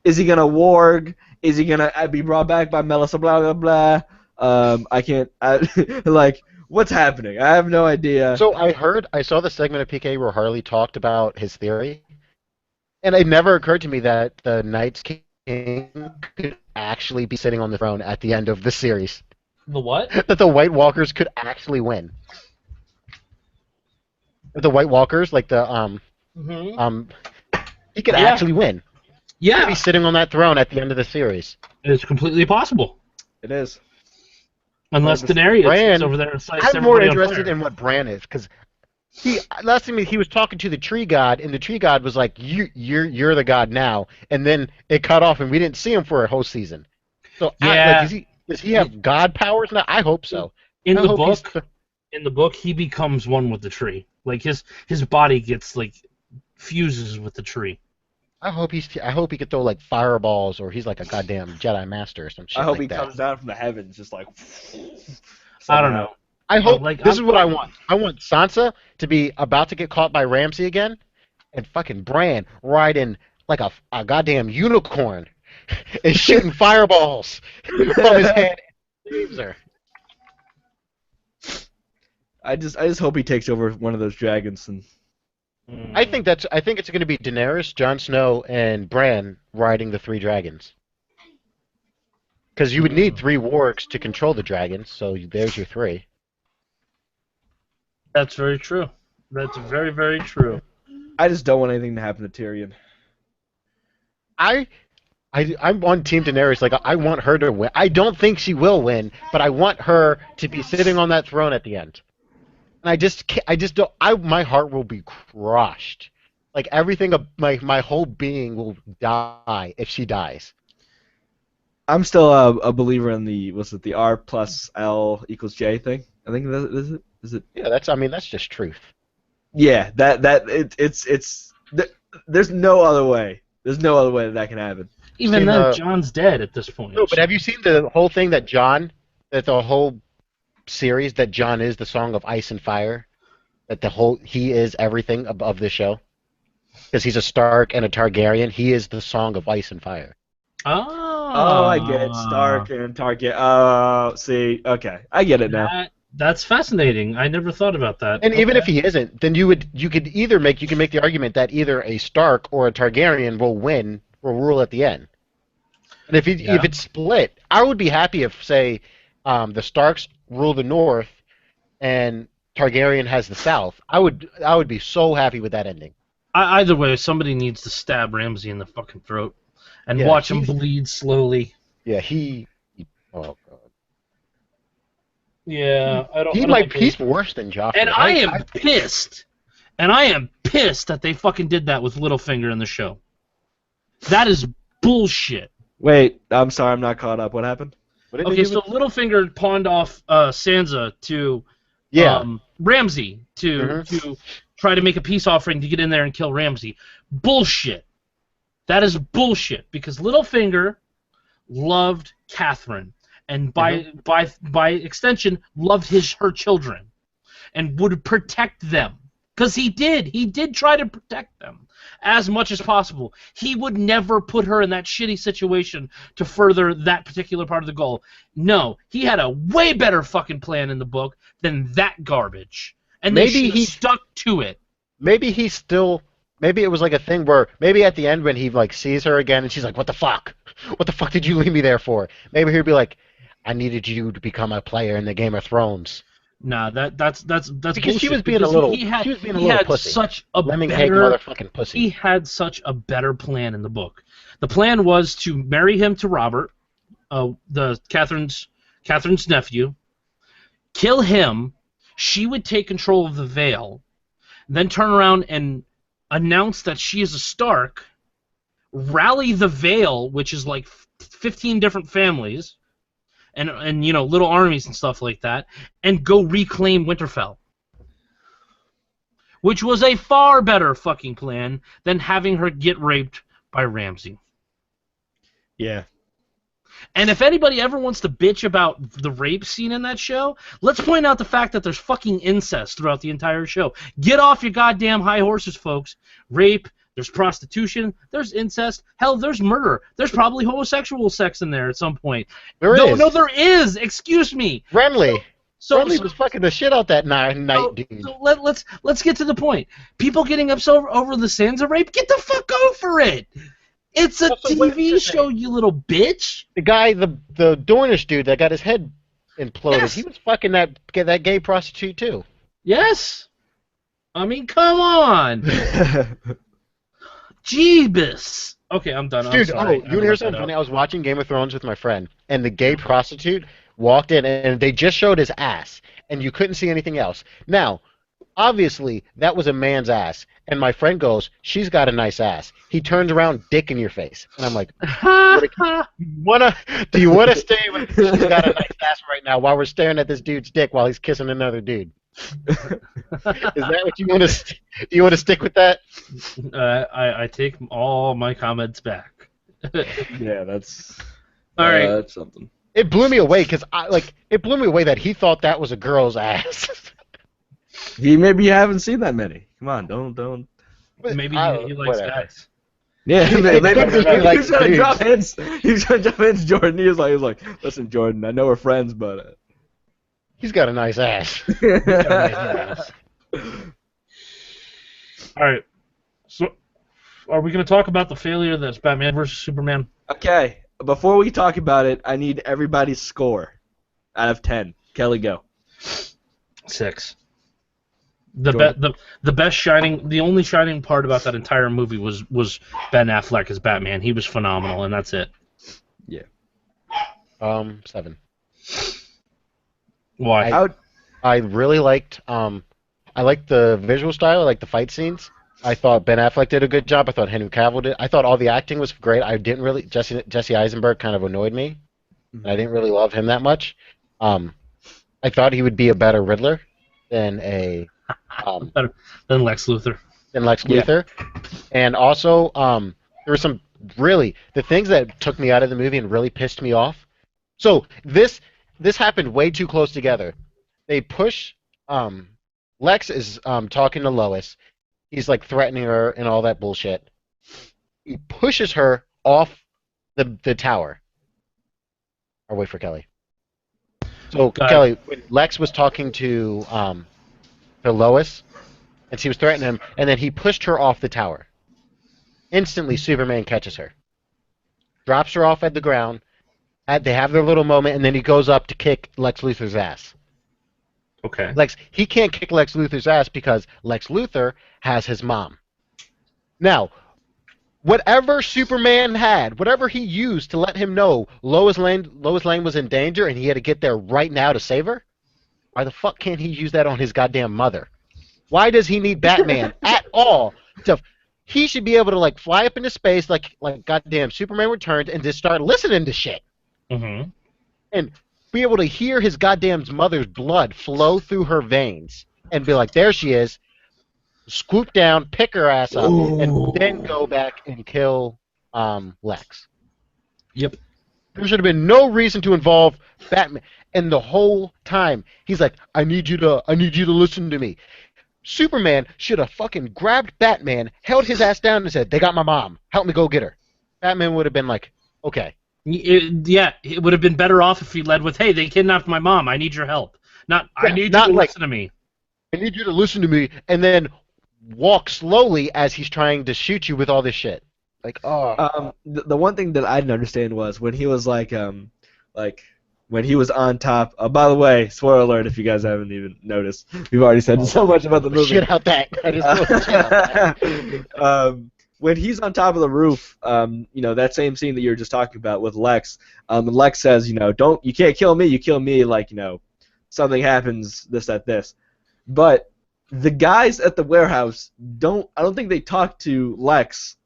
Speaker 2: is he gonna warg? Is he gonna be brought back by Melissa? Blah blah blah. I can't. Like, what's happening? I have no idea.
Speaker 3: So I saw the segment of PK where Harley talked about his theory, and it never occurred to me that the Night's King could actually be sitting on the throne at the end of the series.
Speaker 1: The what?
Speaker 3: That the White Walkers could actually win. The White Walkers, like the
Speaker 1: Mm-hmm.
Speaker 3: he could
Speaker 1: Yeah.
Speaker 3: actually win. He could
Speaker 1: Yeah,
Speaker 3: be sitting on that throne at the end of the series.
Speaker 1: it's completely possible.
Speaker 2: It is.
Speaker 1: Unless
Speaker 2: Bran-
Speaker 1: Daenerys
Speaker 3: Bran-
Speaker 1: sits over there and slices
Speaker 3: I'm more
Speaker 1: everybody on
Speaker 3: interested
Speaker 1: fire.
Speaker 3: in what Bran is, because last time he was talking to the tree god, and the tree god was like, "You're the god now," and then it cut off, and we didn't see him for a whole season. So
Speaker 1: Yeah.
Speaker 3: does he have god powers now? I hope so.
Speaker 1: In
Speaker 3: I
Speaker 1: the
Speaker 3: hope he's-
Speaker 1: book, he becomes one with the tree. Like his body gets like fuses with the tree.
Speaker 3: I hope he could throw like fireballs, or he's like a goddamn Jedi master or some shit
Speaker 2: I hope
Speaker 3: like
Speaker 2: he
Speaker 3: that.
Speaker 2: comes down from the heavens, just like.
Speaker 1: I don't know.
Speaker 3: I hope
Speaker 1: like,
Speaker 3: this is what I want. I want Sansa to be about to get caught by Ramsay again, and fucking Bran riding like a goddamn unicorn and shooting fireballs from his head and saves her.
Speaker 2: I just hope he takes over one of those dragons and.
Speaker 3: I think it's going to be Daenerys, Jon Snow, and Bran riding the 3 dragons. Because you would need 3 wargs to control the dragons, so there's your 3.
Speaker 1: That's very true. That's very, very true.
Speaker 2: I just don't want anything to happen to Tyrion.
Speaker 3: I'm on Team Daenerys. Like, I want her to win. I don't think she will win, but I want her to be sitting on that throne at the end. And I just don't. My heart will be crushed. Like everything, my whole being will die if she dies.
Speaker 2: I'm still a believer in the R plus L equals J thing. I think that is it. Is it?
Speaker 3: Yeah, that's just truth.
Speaker 2: Yeah, there's no other way. There's no other way that can happen.
Speaker 1: Even
Speaker 3: See,
Speaker 1: then, John's dead at this point.
Speaker 3: No, but have you seen the whole thing that the whole series that Jon is the Song of Ice and Fire? That he is everything of this show? Because he's a Stark and a Targaryen, he is the Song of Ice and Fire.
Speaker 2: Oh, I get it. Stark and Target. Oh, see, okay, I get it now.
Speaker 1: That's fascinating. I never thought about that.
Speaker 3: And even if he isn't, then you can make the argument that either a Stark or a Targaryen will rule at the end. And if it's split, I would be happy if, say, the Starks rule the North and Targaryen has the South. I would be so happy with that ending.
Speaker 1: Either way, somebody needs to stab Ramsay in the fucking throat. and
Speaker 3: Yeah,
Speaker 1: watch him
Speaker 3: he's-
Speaker 1: bleed slowly.
Speaker 3: Yeah, oh god.
Speaker 1: Yeah, I don't.
Speaker 3: He
Speaker 1: I don't
Speaker 3: might.
Speaker 1: like
Speaker 3: He's worse than Joffrey.
Speaker 1: And I am pissed. And I am pissed that they fucking did that with Littlefinger in the show. That is bullshit.
Speaker 2: Wait, I'm sorry, I'm not caught up. What happened?
Speaker 3: What did they
Speaker 1: Okay,
Speaker 3: do
Speaker 1: so
Speaker 3: with-
Speaker 1: Littlefinger pawned off Sansa to
Speaker 3: yeah.
Speaker 1: Ramsay to try to make a peace offering to get in there and kill Ramsay. Bullshit. That is bullshit because Littlefinger loved Catherine and by extension loved her children and would protect them because he did try to protect them as much as possible. He would never put her in that shitty situation to further that particular part of the goal. No, he had a way better fucking plan in the book than that garbage. And
Speaker 3: Maybe
Speaker 1: they
Speaker 3: he-
Speaker 1: stuck to it.
Speaker 3: Maybe he's still. Maybe it was like a thing where maybe at the end when he like sees her again and she's like, "What the fuck? What the fuck did you leave me there for?" Maybe he'd be like, "I needed you to become a player in the Game of Thrones."
Speaker 1: Nah, that's
Speaker 3: Because she
Speaker 1: bullshit,
Speaker 3: was being a
Speaker 1: because
Speaker 3: little.
Speaker 1: he had,
Speaker 3: She was being a
Speaker 1: he
Speaker 3: little
Speaker 1: had
Speaker 3: pussy.
Speaker 1: such a
Speaker 3: Lemming Hag
Speaker 1: better
Speaker 3: motherfucking pussy.
Speaker 1: he had such a better plan in the book. The plan was to marry him to Robert, Catherine's nephew, kill him. She would take control of the Vale, then turn around and announce that she is a Stark, rally the Vale, which is like 15 different families, and you know, little armies and stuff like that, and go reclaim Winterfell. Which was a far better fucking plan than having her get raped by Ramsay.
Speaker 2: Yeah.
Speaker 1: And if anybody ever wants to bitch about the rape scene in that show, let's point out the fact that there's fucking incest throughout the entire show. Get off your goddamn high horses, folks. Rape, there's prostitution, there's incest, hell, there's murder. There's probably homosexual sex in there at some point.
Speaker 3: There is.
Speaker 1: No, there is. Excuse me.
Speaker 3: Renly.
Speaker 1: So,
Speaker 3: Renly was fucking the shit out that night, dude.
Speaker 1: so let's get to the point. People getting upset over the Sansa rape, get the fuck over it. It's a
Speaker 3: Also, wait a
Speaker 1: TV
Speaker 3: second.
Speaker 1: show, you little bitch.
Speaker 3: The guy, the Dornish dude that got his head imploded,
Speaker 1: Yes.
Speaker 3: he was fucking that gay prostitute too.
Speaker 1: Yes. I mean, come on. Jeebus. Okay, I'm done. I'm
Speaker 3: Dude,
Speaker 1: sorry.
Speaker 3: you want to hear something funny? I was watching Game of Thrones with my friend, and the gay prostitute walked in, and they just showed his ass, and you couldn't see anything else. Now, obviously, that was a man's ass, and my friend goes, "She's got a nice ass." He turns around, dick in your face, and I'm like, "Do you wanna stay with? She's got a nice ass right now while we're staring at this dude's dick while he's kissing another dude." Is that what you want to? Do you want to stick with that?
Speaker 1: I take all my comments back.
Speaker 2: Yeah, that's.
Speaker 1: All right.
Speaker 2: That's something.
Speaker 3: It blew me away because it blew me away that he thought that was a girl's ass.
Speaker 2: Maybe you haven't seen that many. Come on, don't.
Speaker 1: Maybe
Speaker 3: I-
Speaker 1: he likes
Speaker 3: whatever.
Speaker 1: guys.
Speaker 2: Yeah,
Speaker 3: It
Speaker 2: maybe
Speaker 3: could just be like
Speaker 2: he's gonna
Speaker 3: dudes.
Speaker 2: drop hints. He's gonna drop hints, Jordan. He was like, listen, Jordan, I know we're friends, but.
Speaker 3: He's got a nice ass.
Speaker 1: All right. So, are we going to talk about the failure that's Batman versus Superman?
Speaker 2: Okay, before we talk about it, I need everybody's score out of 10. Kelly, go.
Speaker 1: 6. The
Speaker 2: Jordan.
Speaker 1: best shining, the only shining part about that entire movie was Ben Affleck as Batman. He was phenomenal, and that's it.
Speaker 3: 7.
Speaker 1: Why?
Speaker 3: I really liked I liked the visual style, I liked the fight scenes. I thought Ben Affleck did a good job. I thought Henry Cavill did. I thought all the acting was great. I didn't really Jesse Eisenberg kind of annoyed me. I didn't really love him that much. I thought he would be a better Riddler than
Speaker 1: Then Lex Luthor.
Speaker 3: Lex
Speaker 2: Yeah.
Speaker 3: Luthor. And also, there were some really the things that took me out of the movie and really pissed me off. So this happened way too close together. They push. Lex is talking to Lois. He's like threatening her and all that bullshit. He pushes her off the tower. Or wait for Kelly. So
Speaker 1: Got it.
Speaker 3: Kelly, when Lex was talking to Lois, and she was threatening him, and then he pushed her off the tower. Instantly, Superman catches her, drops her off at the ground. They have their little moment, and then he goes up to kick Lex Luthor's ass.
Speaker 1: Okay.
Speaker 3: He can't kick Lex Luthor's ass because Lex Luthor has his mom. Now, whatever Superman had, whatever he used to let him know Lois Lane was in danger and he had to get there right now to save her, why the fuck can't he use that on his goddamn mother? Why does he need Batman at all? He should be able to like fly up into space like goddamn Superman Returns and just start listening to shit
Speaker 1: Mm-hmm.
Speaker 3: and be able to hear his goddamn mother's blood flow through her veins and be like, there she is, swoop down, pick her ass up, and then go back and kill Lex.
Speaker 1: Yep.
Speaker 3: There should have been no reason to involve Batman. And the whole time he's like, I need you to listen to me. Superman should have fucking grabbed Batman, held his ass down, and said, "They got my mom. Help me go get her." Batman would have been like, "Okay."
Speaker 1: It would have been better off if he led with, "Hey, they kidnapped my mom. I need your help." I need you to listen to me.
Speaker 3: I need you to listen to me, and then walk slowly as he's trying to shoot you with all this shit. Like, oh.
Speaker 2: The one thing that I didn't understand was when he was like when he was on top. By the way, spoiler alert if you guys haven't even noticed, we've already said so much about the movie.
Speaker 3: Shit out that. I just shit out that.
Speaker 2: When he's on top of the roof, that same scene that you were just talking about with Lex, and Lex says, you can't kill me, you kill me, something happens, this, that, this. But the guys at the warehouse I don't think they talk to Lex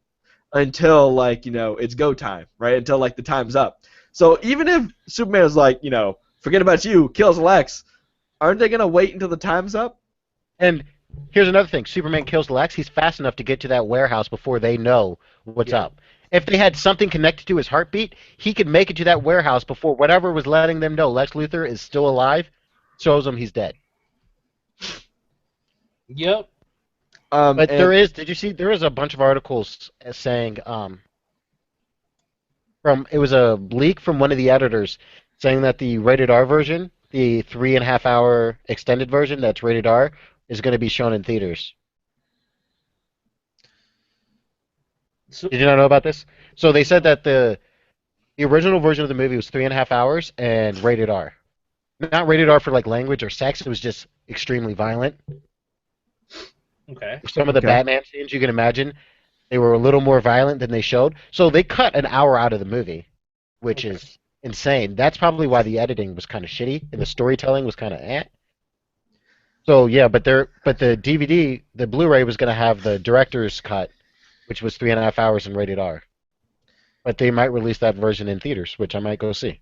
Speaker 2: until, it's go time, right? Until, the time's up. So even if Superman is like, forget about you, kills Lex, aren't they going to wait until the time's up?
Speaker 3: And here's another thing. Superman kills Lex. He's fast enough to get to that warehouse before they know what's up. If they had something connected to his heartbeat, he could make it to that warehouse before whatever was letting them know Lex Luthor is still alive shows them he's dead.
Speaker 1: Yep.
Speaker 3: But did you see, there is a bunch of articles saying, it was a leak from one of the editors saying that the rated R version, the 3.5 hour extended version that's rated R, is going to be shown in theaters.
Speaker 1: So,
Speaker 3: Did you not know about this? So they said that the original version of the movie was 3.5 hours and rated R. Not rated R for language or sex. It was just extremely violent.
Speaker 1: okay.
Speaker 3: Some of the Batman scenes you can imagine, they were a little more violent than they showed. So they cut an hour out of the movie, which is insane. That's probably why the editing was kind of shitty and the storytelling was kind of eh. So yeah, but the DVD, the Blu-ray was going to have the director's cut, which was 3.5 hours and rated R. But they might release that version in theaters, which I might go see.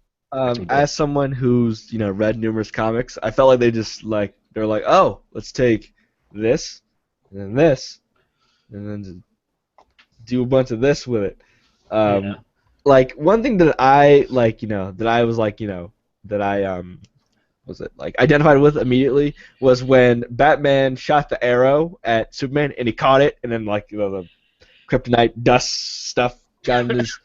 Speaker 2: As someone who's read numerous comics, I felt like they're like, oh, let's take this and this, and then just do a bunch of this with it. One thing that I identified with immediately was when Batman shot the arrow at Superman and he caught it, and then the kryptonite dust stuff got in his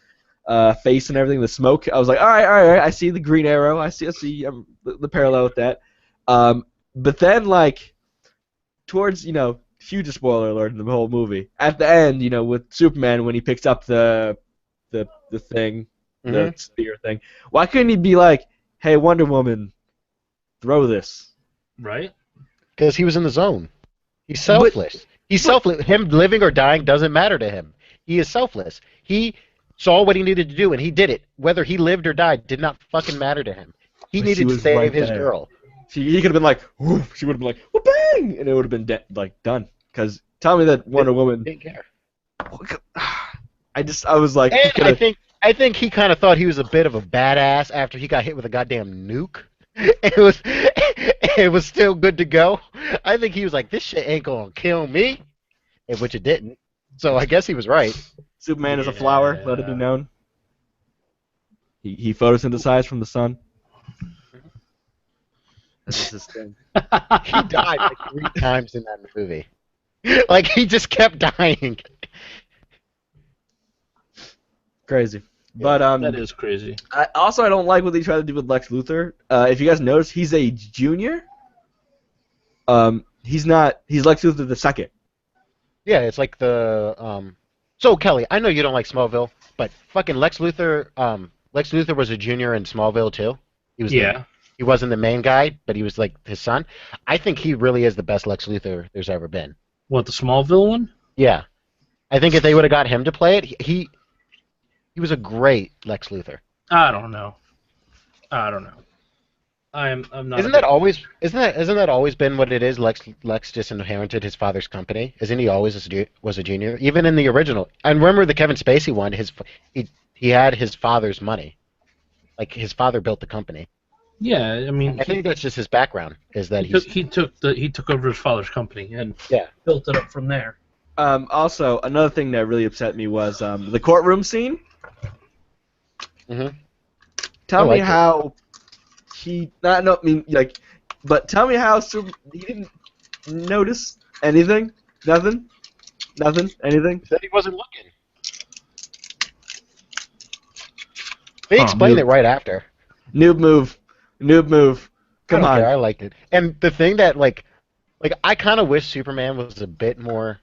Speaker 2: face and everything, the smoke. I was like, all right, I see the green arrow. I see the parallel with that. But then towards huge spoiler alert in the whole movie. At the end, with Superman when he picks up the thing, the spear thing. Why couldn't he be like, hey, Wonder Woman, throw this?
Speaker 1: Right.
Speaker 3: Because he was in the zone. He's selfless. He's selfless. Him living or dying doesn't matter to him. He is selfless. He saw what he needed to do, and he did it. Whether he lived or died did not fucking matter to him. He needed to save his girl.
Speaker 2: He could have been like, whoof, she would have been like, whoop, bang, and it would have been done. Because tell me that Wonder Woman
Speaker 3: didn't care.
Speaker 2: I was like,
Speaker 3: and I think he kind of thought he was a bit of a badass after he got hit with a goddamn nuke. It was still good to go. I think he was like, this shit ain't gonna kill me, which it didn't. So I guess he was right.
Speaker 2: Superman is a flower, let it be known. He photosynthesized from the sun. That's his thing.
Speaker 3: He died 3 times in that movie. He just kept dying.
Speaker 2: Crazy. But
Speaker 1: that is crazy.
Speaker 2: I don't like what they try to do with Lex Luthor. If you guys notice, he's a junior. He's not. He's Lex Luthor the second.
Speaker 3: Yeah, it's like the. So Kelly, I know you don't like Smallville, but fucking Lex Luthor. Lex Luthor was a junior in Smallville too. He was. He wasn't the main guy, but he was like his son. I think he really is the best Lex Luthor there's ever been.
Speaker 1: What, the Smallville one?
Speaker 3: Yeah. I think if they would have got him to play it, he was a great Lex Luthor.
Speaker 1: I don't know. I'm not.
Speaker 3: Isn't that always been what it is? Lex just inherited his father's company. Isn't he always was a junior? Even in the original, and remember the Kevin Spacey one. He had his father's money, like his father built the company.
Speaker 1: Yeah, I mean,
Speaker 3: I think that's just his background. Is that
Speaker 1: he took over his father's company and built it up from there.
Speaker 2: Also, another thing that really upset me was the courtroom scene.
Speaker 3: Mm-hmm.
Speaker 2: Tell me how he but tell me how he didn't notice anything, nothing, anything.
Speaker 3: Said he wasn't looking. They explained it right after.
Speaker 2: Noob move. Come on.
Speaker 3: I liked it. And the thing that I kind of wish Superman was a bit more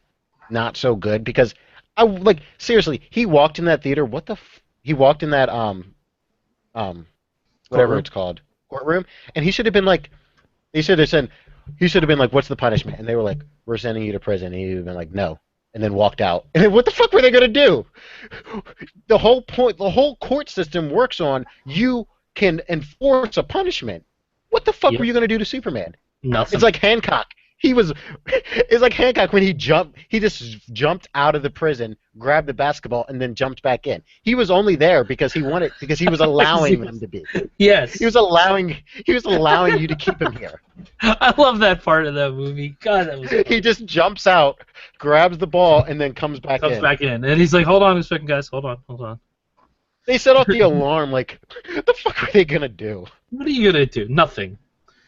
Speaker 3: not so good because seriously, he walked in that theater. He walked in that whatever
Speaker 2: Courtroom.
Speaker 3: it's called, courtroom, and he should have been like, what's the punishment? And they were like, we're sending you to prison. And he would have been like, no, and then walked out. And then what the fuck were they gonna do? The whole court system works on you can enforce a punishment. What the fuck were you gonna do to Superman?
Speaker 1: Nothing.
Speaker 3: It's like Hancock. It's like Hancock when he just jumped out of the prison, grabbed the basketball, and then jumped back in. He was only there because he was allowing them to be.
Speaker 1: Yes.
Speaker 3: He was allowing you to keep him here.
Speaker 1: I love that part of that movie. God, that was fun.
Speaker 3: He just jumps out, grabs the ball, and then comes back in.
Speaker 1: And he's like, hold on a second, guys. Hold on.
Speaker 3: They set off the alarm like, what the fuck are they gonna do?
Speaker 1: What are you gonna do? Nothing.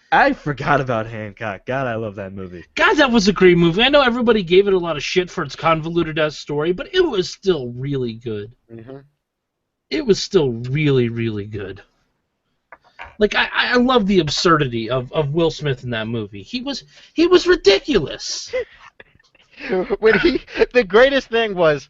Speaker 2: I forgot about Hancock. God, I love that movie.
Speaker 1: God, that was a great movie. I know everybody gave it a lot of shit for its convoluted-ass story, but it was still really good.
Speaker 3: Mm-hmm.
Speaker 1: It was still really, really good. Like, I love the absurdity of Will Smith in that movie. He was ridiculous.
Speaker 3: The greatest thing was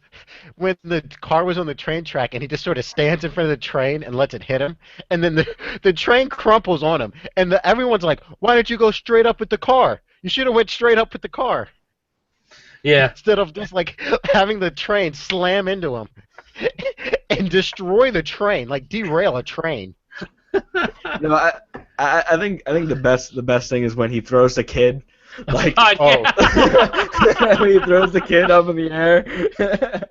Speaker 3: when the car was on the train track and he just sort of stands in front of the train and lets it hit him, and then the train crumples on him, and everyone's like, why didn't you go straight up with the car? You should have went straight up with the car.
Speaker 1: Yeah.
Speaker 3: Instead of just having the train slam into him and destroy the train, derail a train.
Speaker 2: No, I think the best thing is when he throws the kid. When he throws the kid up in the air.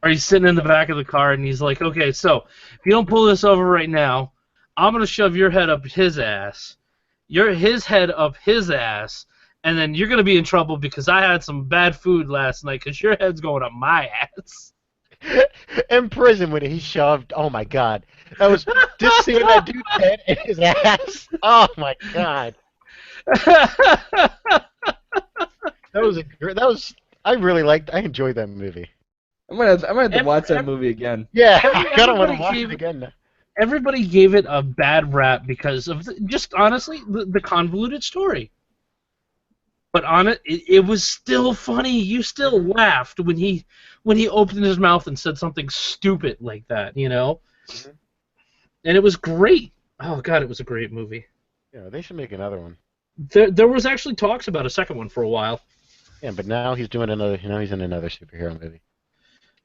Speaker 1: Or he's sitting in the back of the car and he's like, okay, so if you don't pull this over right now, I'm gonna shove your head up his ass, his head up his ass, and then you're gonna be in trouble because I had some bad food last night because your head's going up my ass.
Speaker 3: In prison when he shoved, oh my god, that was just seeing that dude's head in his ass. Oh my god. I enjoyed that movie.
Speaker 2: I'm gonna have to watch that movie again.
Speaker 3: Yeah, I gotta want to watch it again now.
Speaker 1: Everybody gave it a bad rap because of just honestly the convoluted story. But on it was still funny. You still laughed when he opened his mouth and said something stupid like that, you know? Mm-hmm. And it was great. Oh god, it was a great movie.
Speaker 3: Yeah, they should make another one.
Speaker 1: There was actually talks about a second one for a while.
Speaker 3: Yeah, but now he's doing another. He's in another superhero movie.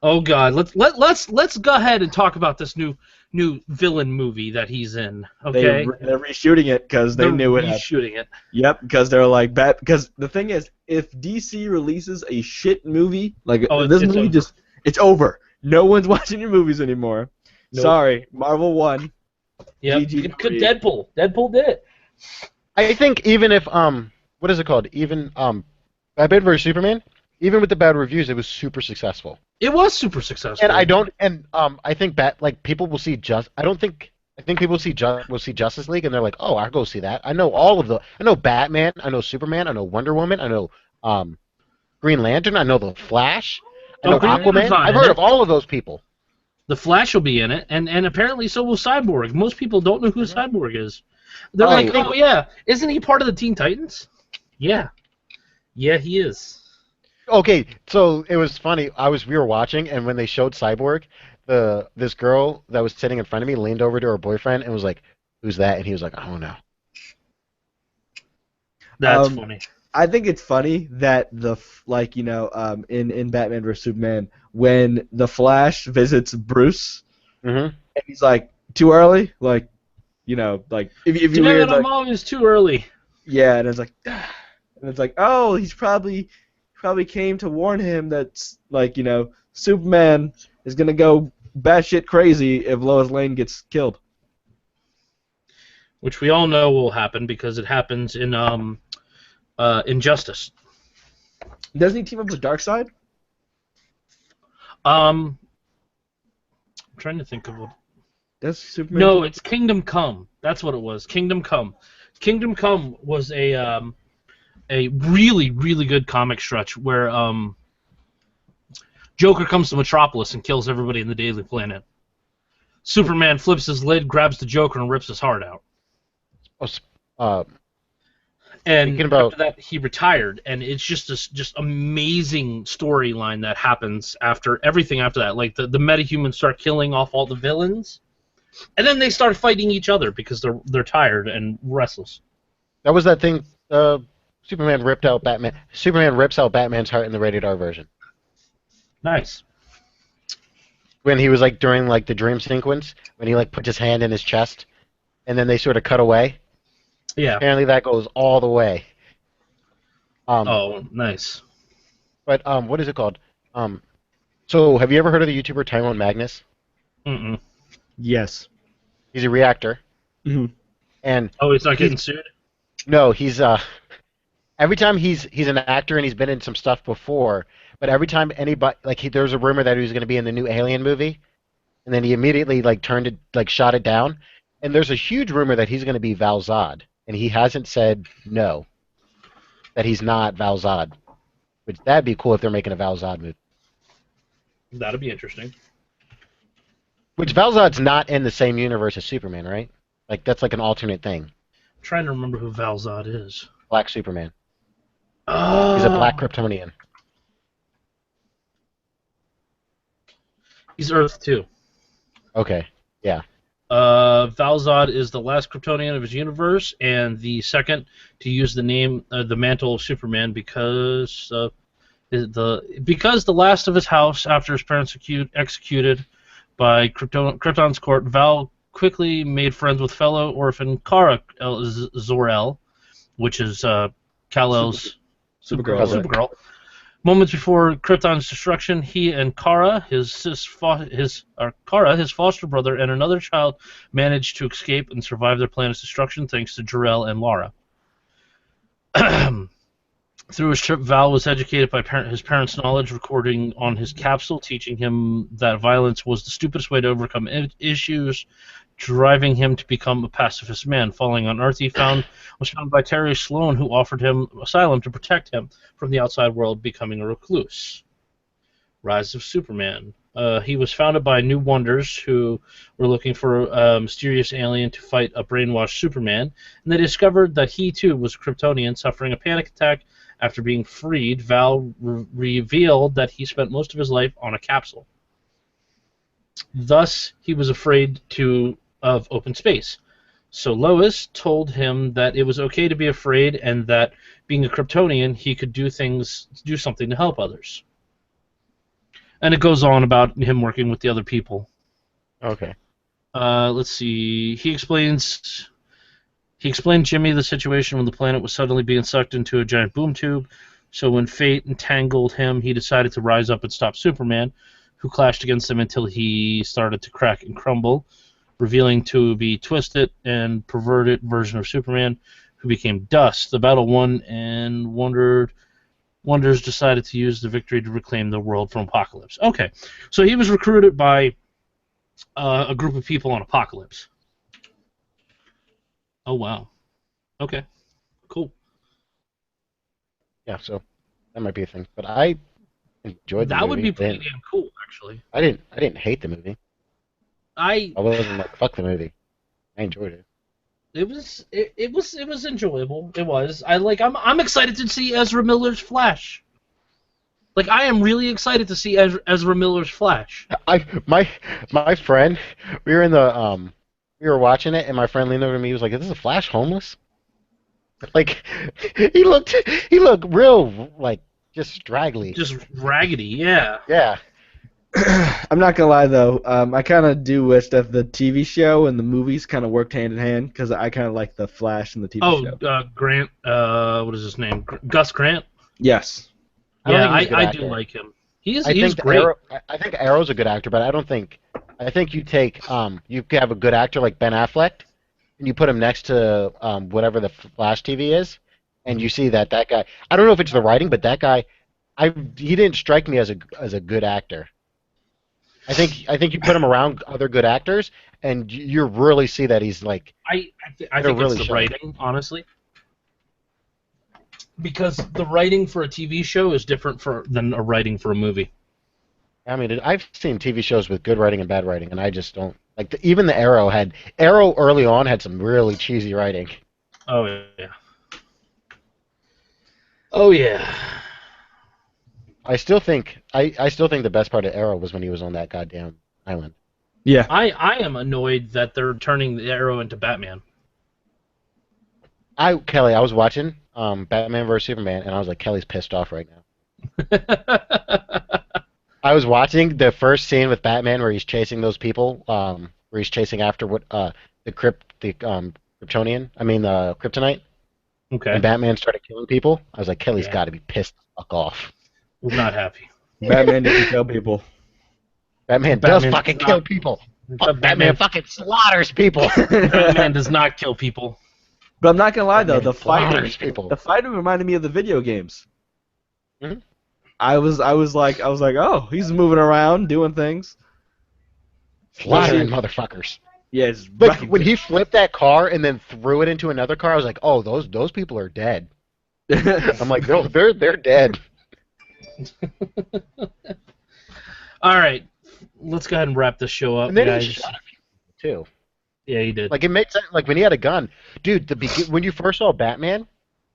Speaker 1: Oh God, let's go ahead and talk about this new villain movie that he's in. Okay,
Speaker 2: they're reshooting it because they knew it.
Speaker 1: Reshooting it.
Speaker 2: Yep, because they're like bad. Because the thing is, if DC releases a shit movie this movie, it's over. No one's watching your movies anymore. Nope. Sorry, Marvel won.
Speaker 1: Yeah, Deadpool did it.
Speaker 3: I think even if what is it called? Even Batman vs Superman, even with the bad reviews, it was super successful.
Speaker 1: It was super successful.
Speaker 3: And I think people will see I think people will see Justice League and they're like, oh, I'll go see that. I know I know Batman, I know Superman, I know Wonder Woman, I know Green Lantern, I know the Flash, I know Aquaman. I've heard of all of those people.
Speaker 1: The Flash will be in it, and apparently so will Cyborg. Most people don't know who Cyborg is. They're like, oh yeah, isn't he part of the Teen Titans? Yeah, he is.
Speaker 3: Okay, so it was funny. We were watching, and when they showed Cyborg, this girl that was sitting in front of me leaned over to her boyfriend and was like, "Who's that?" And he was like, "I don't know."
Speaker 1: That's funny.
Speaker 2: I think it's funny that in Batman vs Superman, when the Flash visits Bruce,
Speaker 3: Mm-hmm.
Speaker 2: and he's like, too early, like, if you hear
Speaker 1: Dad, I'm always too early.
Speaker 2: yeah, and it's like, oh, he's probably came to warn him that Superman is gonna go batshit crazy if Lois Lane gets killed.
Speaker 1: Which we all know will happen because it happens in Injustice.
Speaker 2: Doesn't he team up with Darkseid?
Speaker 1: I'm trying to think of what.
Speaker 2: Does Superman?
Speaker 1: No, it's Kingdom Come. That's what it was. Kingdom Come. Kingdom Come was a really, really good comic stretch where Joker comes to Metropolis and kills everybody in the Daily Planet. Superman flips his lid, grabs the Joker, and rips his heart out. And
Speaker 3: Thinking about-
Speaker 1: after that, he retired, and it's just this amazing storyline that happens after everything after that. Like the metahumans start killing off all the villains, and then they start fighting each other because they're tired and restless.
Speaker 3: That was that thing. Superman ripped out Batman. Superman rips out Batman's heart in the rated R version.
Speaker 1: Nice.
Speaker 3: When he was like during like the dream sequence, when he like put his hand in his chest, and then they sort of cut away.
Speaker 1: Yeah.
Speaker 3: Apparently that goes all the way.
Speaker 1: Oh, nice.
Speaker 3: But what is it called? So have you ever heard of the YouTuber Tyrone Magnus?
Speaker 1: Mm-mm.
Speaker 2: Yes.
Speaker 3: He's a reactor,
Speaker 2: Mm-hmm.
Speaker 3: and
Speaker 1: Oh, he's not getting sued?
Speaker 3: no, he's every time he's an actor and he's been in some stuff before, but every time anybody there was a rumor that he was going to be in the new Alien movie, and then he immediately shot it down, and there's a huge rumor that he's going to be Val Zod, and he hasn't said no, that he's not Val Zod, which that'd be cool if they're making a Val Zod movie.
Speaker 1: That'd be interesting.
Speaker 3: Which Val Zod's not in the same universe as Superman, right? Like that's like an alternate thing.
Speaker 1: I'm trying to remember who Val Zod is.
Speaker 3: Black Superman.
Speaker 1: Oh.
Speaker 3: He's a black Kryptonian.
Speaker 1: He's Earth too.
Speaker 3: Okay. Yeah.
Speaker 1: Val Zod is the last Kryptonian of his universe and the second to use the name, the mantle of Superman, because the last of his house after his parents executed by Krypton's court. Val quickly made friends with fellow orphan Kara Zor-El, which is Kal-El's Supergirl. Moments before Krypton's destruction, he and Kara, his foster brother, and another child managed to escape and survive their planet's destruction thanks to Jor-El and Lara. Through his trip, Val was educated by his parents' knowledge, recording on his capsule, teaching him that violence was the stupidest way to overcome issues, driving him to become a pacifist man. Falling on Earth, he was found by Terry Sloan, who offered him asylum to protect him from the outside world, becoming a recluse. Rise of Superman. He was founded by New Wonders, who were looking for a mysterious alien to fight a brainwashed Superman, and they discovered that he too was a Kryptonian, suffering a panic attack. After being freed, Val revealed that he spent most of his life on a capsule. Thus, he was afraid of open space. So Lois told him that it was okay to be afraid, and that being a Kryptonian, he could do something to help others. And it goes on about him working with the other people.
Speaker 3: Okay.
Speaker 1: Let's see. He explained Jimmy the situation when the planet was suddenly being sucked into a giant boom tube. So when fate entangled him, he decided to rise up and stop Superman, who clashed against him until he started to crack and crumble, revealing to be twisted and perverted version of Superman, who became dust. The battle won, and Wonders decided to use the victory to reclaim the world from Apocalypse. Okay, so he was recruited by a group of people on Apocalypse. Oh, wow. Okay, cool.
Speaker 3: Yeah, so that might be a thing. But I enjoyed the movie.
Speaker 1: That would be pretty damn cool, actually.
Speaker 3: I didn't hate the movie.
Speaker 1: I
Speaker 3: wasn't like fuck the movie. I enjoyed it.
Speaker 1: It was enjoyable. It was. I'm excited to see Ezra Miller's Flash. Like, I am really excited to see Ezra Miller's Flash.
Speaker 3: My friend, we were watching it, and my friend leaned over to me. He was like, "Is this a Flash homeless?" Like he looked real like just straggly.
Speaker 1: Just raggedy, yeah.
Speaker 3: Yeah.
Speaker 2: I'm not gonna lie though, I kind of do wish that the TV show and the movies kind of worked hand in hand because I kind of like the Flash and the TV
Speaker 1: Oh,
Speaker 2: show.
Speaker 1: Grant. What is his name? Gus Grant.
Speaker 2: Yes.
Speaker 3: I don't
Speaker 1: Yeah,
Speaker 3: think he's a good
Speaker 1: I
Speaker 3: actor.
Speaker 1: do like him. He's
Speaker 3: I think
Speaker 1: great.
Speaker 3: I think Arrow's a good actor, but I think you take you could have a good actor like Ben Affleck, and you put him next to whatever the Flash TV is, and you see that guy. I don't know if it's the writing, but that guy, he didn't strike me as a good actor. I think you put him around other good actors, and you really see that he's like.
Speaker 1: I
Speaker 3: They're
Speaker 1: think
Speaker 3: really
Speaker 1: it's the
Speaker 3: sharp.
Speaker 1: writing, honestly, because the writing for a TV show is different than a writing for a movie.
Speaker 3: I mean, I've seen TV shows with good writing and bad writing, and I just don't like. Even the Arrow early on had some really cheesy writing.
Speaker 1: Oh yeah. Oh yeah.
Speaker 3: I still think the best part of Arrow was when he was on that goddamn island.
Speaker 2: Yeah.
Speaker 1: I am annoyed that they're turning the Arrow into Batman.
Speaker 3: Kelly, I was watching Batman vs Superman, and I was like, Kelly's pissed off right now. I was watching the first scene with Batman where he's chasing those people, where he's chasing after the Kryptonian, Kryptonite,
Speaker 1: Okay.
Speaker 3: and Batman started killing people. I was like, Kelly's
Speaker 1: Yeah.
Speaker 3: got to be pissed the fuck off.
Speaker 1: Was not happy.
Speaker 2: Batman doesn't kill people.
Speaker 3: Batman
Speaker 1: Batman
Speaker 3: does fucking
Speaker 1: does
Speaker 3: kill
Speaker 1: not.
Speaker 3: people.
Speaker 1: But
Speaker 3: Batman fucking slaughters people.
Speaker 1: Batman does not kill people.
Speaker 2: But I'm not gonna lie though,
Speaker 3: Batman
Speaker 2: the fighting
Speaker 3: slaughters people.
Speaker 2: reminded me of the video games.
Speaker 3: Mhm.
Speaker 2: I was like, oh, he's moving around, doing things.
Speaker 3: Slaughtering motherfuckers.
Speaker 2: Yeah, it's
Speaker 3: Like
Speaker 2: wrecking
Speaker 3: when he flipped that car and then threw it into another car, I was like, "Oh, those people are dead." I'm like, "No, they're dead."
Speaker 1: All right, let's go ahead and wrap this show up,
Speaker 3: And then
Speaker 1: guys.
Speaker 3: he shot a few people too.
Speaker 1: Yeah, he did.
Speaker 3: Like it made sense. Like when he had a gun, dude. When you first saw Batman,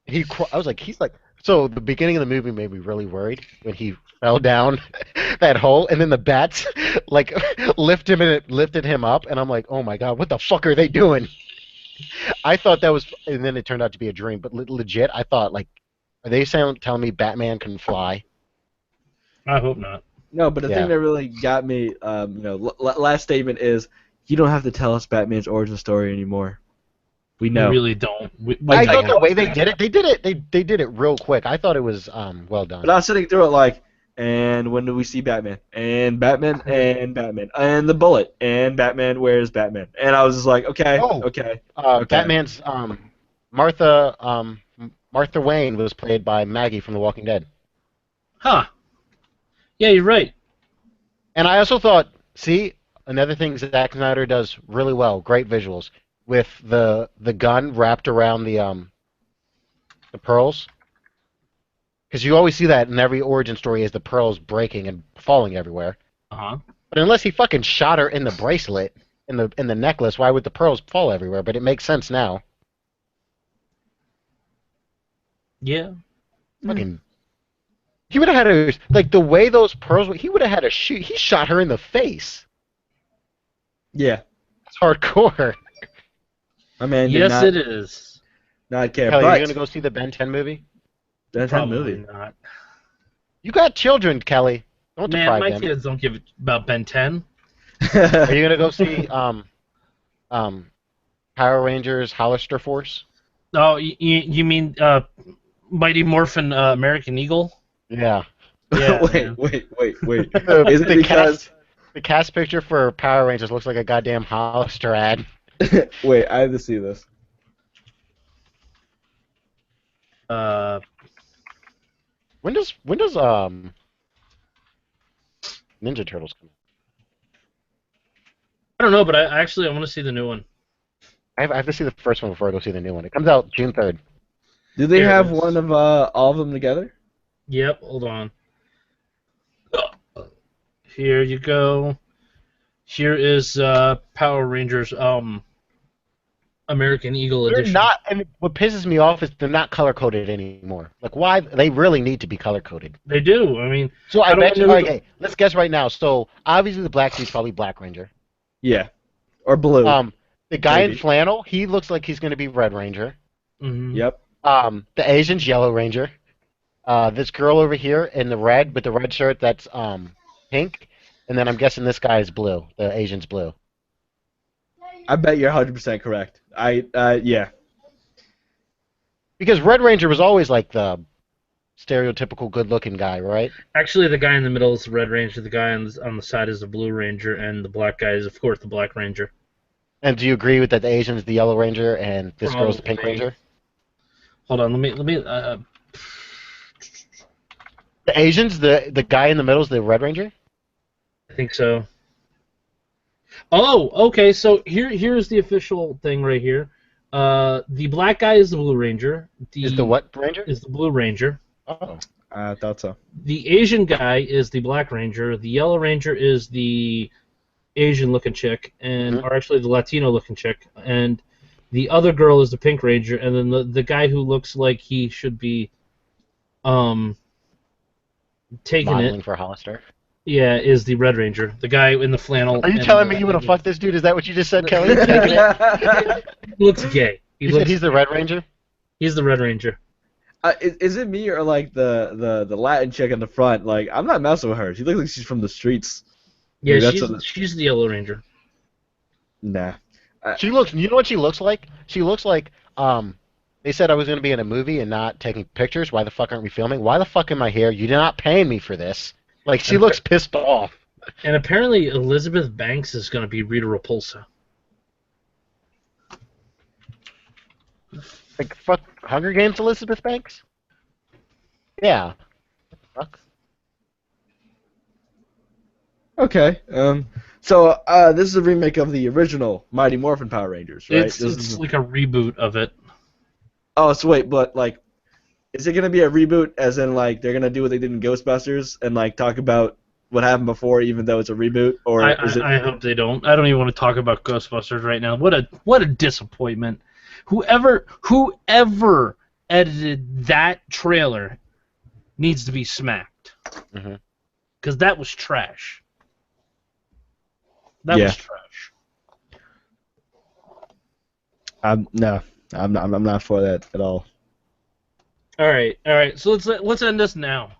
Speaker 3: I was like, he's like. So the beginning of the movie made me really worried when he fell down that hole, and then the bats like lifted him up, and I'm like, oh my god, what the fuck are they doing? I thought that was, and then it turned out to be a dream. But legit, I thought like, are they telling me Batman can fly?
Speaker 1: I hope not.
Speaker 2: No, but the
Speaker 3: Yeah.
Speaker 2: thing that really got me, last statement is, you don't have to tell us Batman's origin story anymore. We know.
Speaker 1: We really don't.
Speaker 3: I thought the way they did it, they did it real quick. I thought it was well done.
Speaker 2: But I was sitting through it like, and when do we see Batman? And Batman, and Batman, and the bullet, and Batman, where's Batman? And I was just like, okay,
Speaker 3: Oh.
Speaker 2: okay.
Speaker 3: Batman's Martha Wayne was played by Maggie from The Walking Dead.
Speaker 1: Huh. Yeah, you're right.
Speaker 3: And I also thought, see, another thing Zack Snyder does really well, great visuals, with the gun wrapped around the pearls. Because you always see that in every origin story is the pearls breaking and falling everywhere.
Speaker 1: Uh-huh.
Speaker 3: But unless he fucking shot her in the bracelet, in the necklace, why would the pearls fall everywhere? But it makes sense now.
Speaker 1: Yeah.
Speaker 3: Fucking. He would have had a like the way those pearls. He would have had a shoot. He shot her in the face.
Speaker 2: Yeah.
Speaker 3: It's hardcore.
Speaker 2: My man did
Speaker 1: Yes, it is.
Speaker 2: not care.
Speaker 3: Kelly,
Speaker 2: but
Speaker 3: you gonna go see the Ben 10 movie?
Speaker 2: that's that
Speaker 1: Probably
Speaker 2: movie.
Speaker 1: not.
Speaker 3: You got children, Kelly. Don't
Speaker 1: Man,
Speaker 3: deprive
Speaker 1: my
Speaker 3: them.
Speaker 1: kids don't give a about Ben 10.
Speaker 3: Are you gonna go see Power Rangers Hollister Force?
Speaker 1: Oh, you mean Mighty Morphin American Eagle?
Speaker 3: Yeah.
Speaker 1: Yeah.
Speaker 2: wait.
Speaker 3: The,
Speaker 2: Is it
Speaker 3: the
Speaker 2: because?
Speaker 3: the cast picture for Power Rangers looks like a goddamn Hollister ad.
Speaker 2: Wait, I have to see this.
Speaker 3: When does Ninja Turtles come out?
Speaker 1: I don't know, but I want to see the new one.
Speaker 3: I have to see the first one before I go see the new one. It comes out June 3rd.
Speaker 2: Do they
Speaker 1: Here it
Speaker 2: have
Speaker 1: is.
Speaker 2: one of all of them together?
Speaker 1: Yep, hold on. Here you go. Here is Power Rangers American Eagle
Speaker 3: They're
Speaker 1: edition.
Speaker 3: not, and what pisses me off is they're not color coded anymore. Like, why? They really need to be color coded.
Speaker 1: They do. I mean,
Speaker 3: So I
Speaker 1: don't
Speaker 3: bet you.
Speaker 1: know-
Speaker 3: Okay, let's guess right now. So obviously the black dude's probably Black Ranger.
Speaker 2: Yeah. Or blue.
Speaker 3: The guy in
Speaker 2: Maybe.
Speaker 3: flannel, he looks like he's going to be Red Ranger.
Speaker 1: mhm.
Speaker 2: Yep.
Speaker 3: The Asian's Yellow Ranger. This girl over here in the red with the red shirt that's pink, and then I'm guessing this guy is blue. The Asian's blue.
Speaker 2: I bet you're 100% correct. Yeah.
Speaker 3: Because Red Ranger was always like the stereotypical good-looking guy, right?
Speaker 1: Actually, the guy in the middle is the Red Ranger. The guy on the side is the Blue Ranger, and the black guy is, of course, the Black Ranger.
Speaker 3: And do you agree with that the Asian's the Yellow Ranger and this girl's the Pink
Speaker 1: Probably.
Speaker 3: Ranger?
Speaker 1: Hold on, let me.
Speaker 3: The Asian's the guy in the middle is the Red Ranger?
Speaker 1: I think so. Oh, okay. So here's the official thing right here. The black guy is the Blue Ranger.
Speaker 3: Is the what Ranger?
Speaker 1: Is the Blue Ranger.
Speaker 3: Oh.
Speaker 2: I thought so.
Speaker 1: The Asian guy is the Black Ranger. The Yellow Ranger is the Asian-looking chick, and or actually the Latino-looking chick. And the other girl is the Pink Ranger, and then the guy who looks like he should be taking
Speaker 3: Modeling
Speaker 1: it.
Speaker 3: for Hollister.
Speaker 1: Yeah, is the Red Ranger. The guy in the flannel.
Speaker 3: Are you
Speaker 1: and
Speaker 3: telling me you want to fuck this dude? Is that what you just said, Kelly? Taking it?
Speaker 1: He looks gay.
Speaker 3: You said he's the Red Ranger?
Speaker 1: He's the Red Ranger.
Speaker 2: Is it me or like the Latin chick in the front? Like, I'm not messing with her. She looks like she's from the streets.
Speaker 1: Yeah,
Speaker 2: That's
Speaker 1: she's the Yellow Ranger.
Speaker 2: Nah.
Speaker 3: She looks. You know what she looks like? She looks like They said I was going to be in a movie and not taking pictures. Why the fuck aren't we filming? Why the fuck am I here? You're not paying me for this. Like, she looks pissed off.
Speaker 1: And apparently Elizabeth Banks is going to be Rita Repulsa.
Speaker 3: Like, fuck Hunger Games Elizabeth Banks? Yeah. Fuck.
Speaker 2: Okay. So this is a remake of the original Mighty Morphin Power Rangers, right?
Speaker 1: It's like a reboot of it.
Speaker 2: Oh, so wait, but like, is it gonna be a reboot? As in, like, they're gonna do what they did in Ghostbusters and like talk about what happened before, even though it's a reboot, or is it?
Speaker 1: I hope they don't. I don't even want to talk about Ghostbusters right now. What a disappointment. Whoever edited that trailer needs to be smacked. Because that was trash. That was trash.
Speaker 2: I'm not for that at all.
Speaker 1: All right. So let's end this now.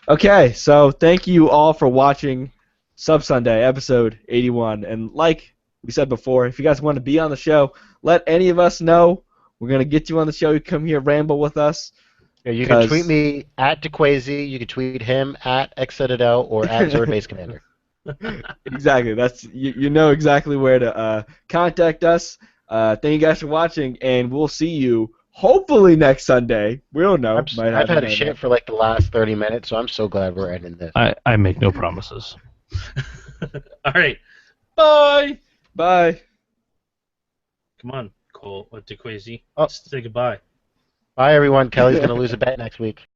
Speaker 2: Okay, so thank you all for watching Sub Sunday episode 81, and like we said before, if you guys want to be on the show, let any of us know. We're gonna get you on the show. You come here, ramble with us.
Speaker 3: Yeah, you can tweet me at DeQuazy. You can tweet him at XCitadel or at Zord Base Commander.
Speaker 2: Exactly. That's you know exactly where to contact us. Thank you guys for watching, and we'll see you hopefully next Sunday. We don't know.
Speaker 3: I've had a shit for like the last 30 minutes, so I'm so glad we're ending this.
Speaker 1: I make no promises. All right. Bye.
Speaker 2: Bye.
Speaker 1: Come on, Cole. DeQuazy.
Speaker 3: Oh.
Speaker 1: Say goodbye.
Speaker 3: Bye, everyone. Kelly's going to lose a bet next week.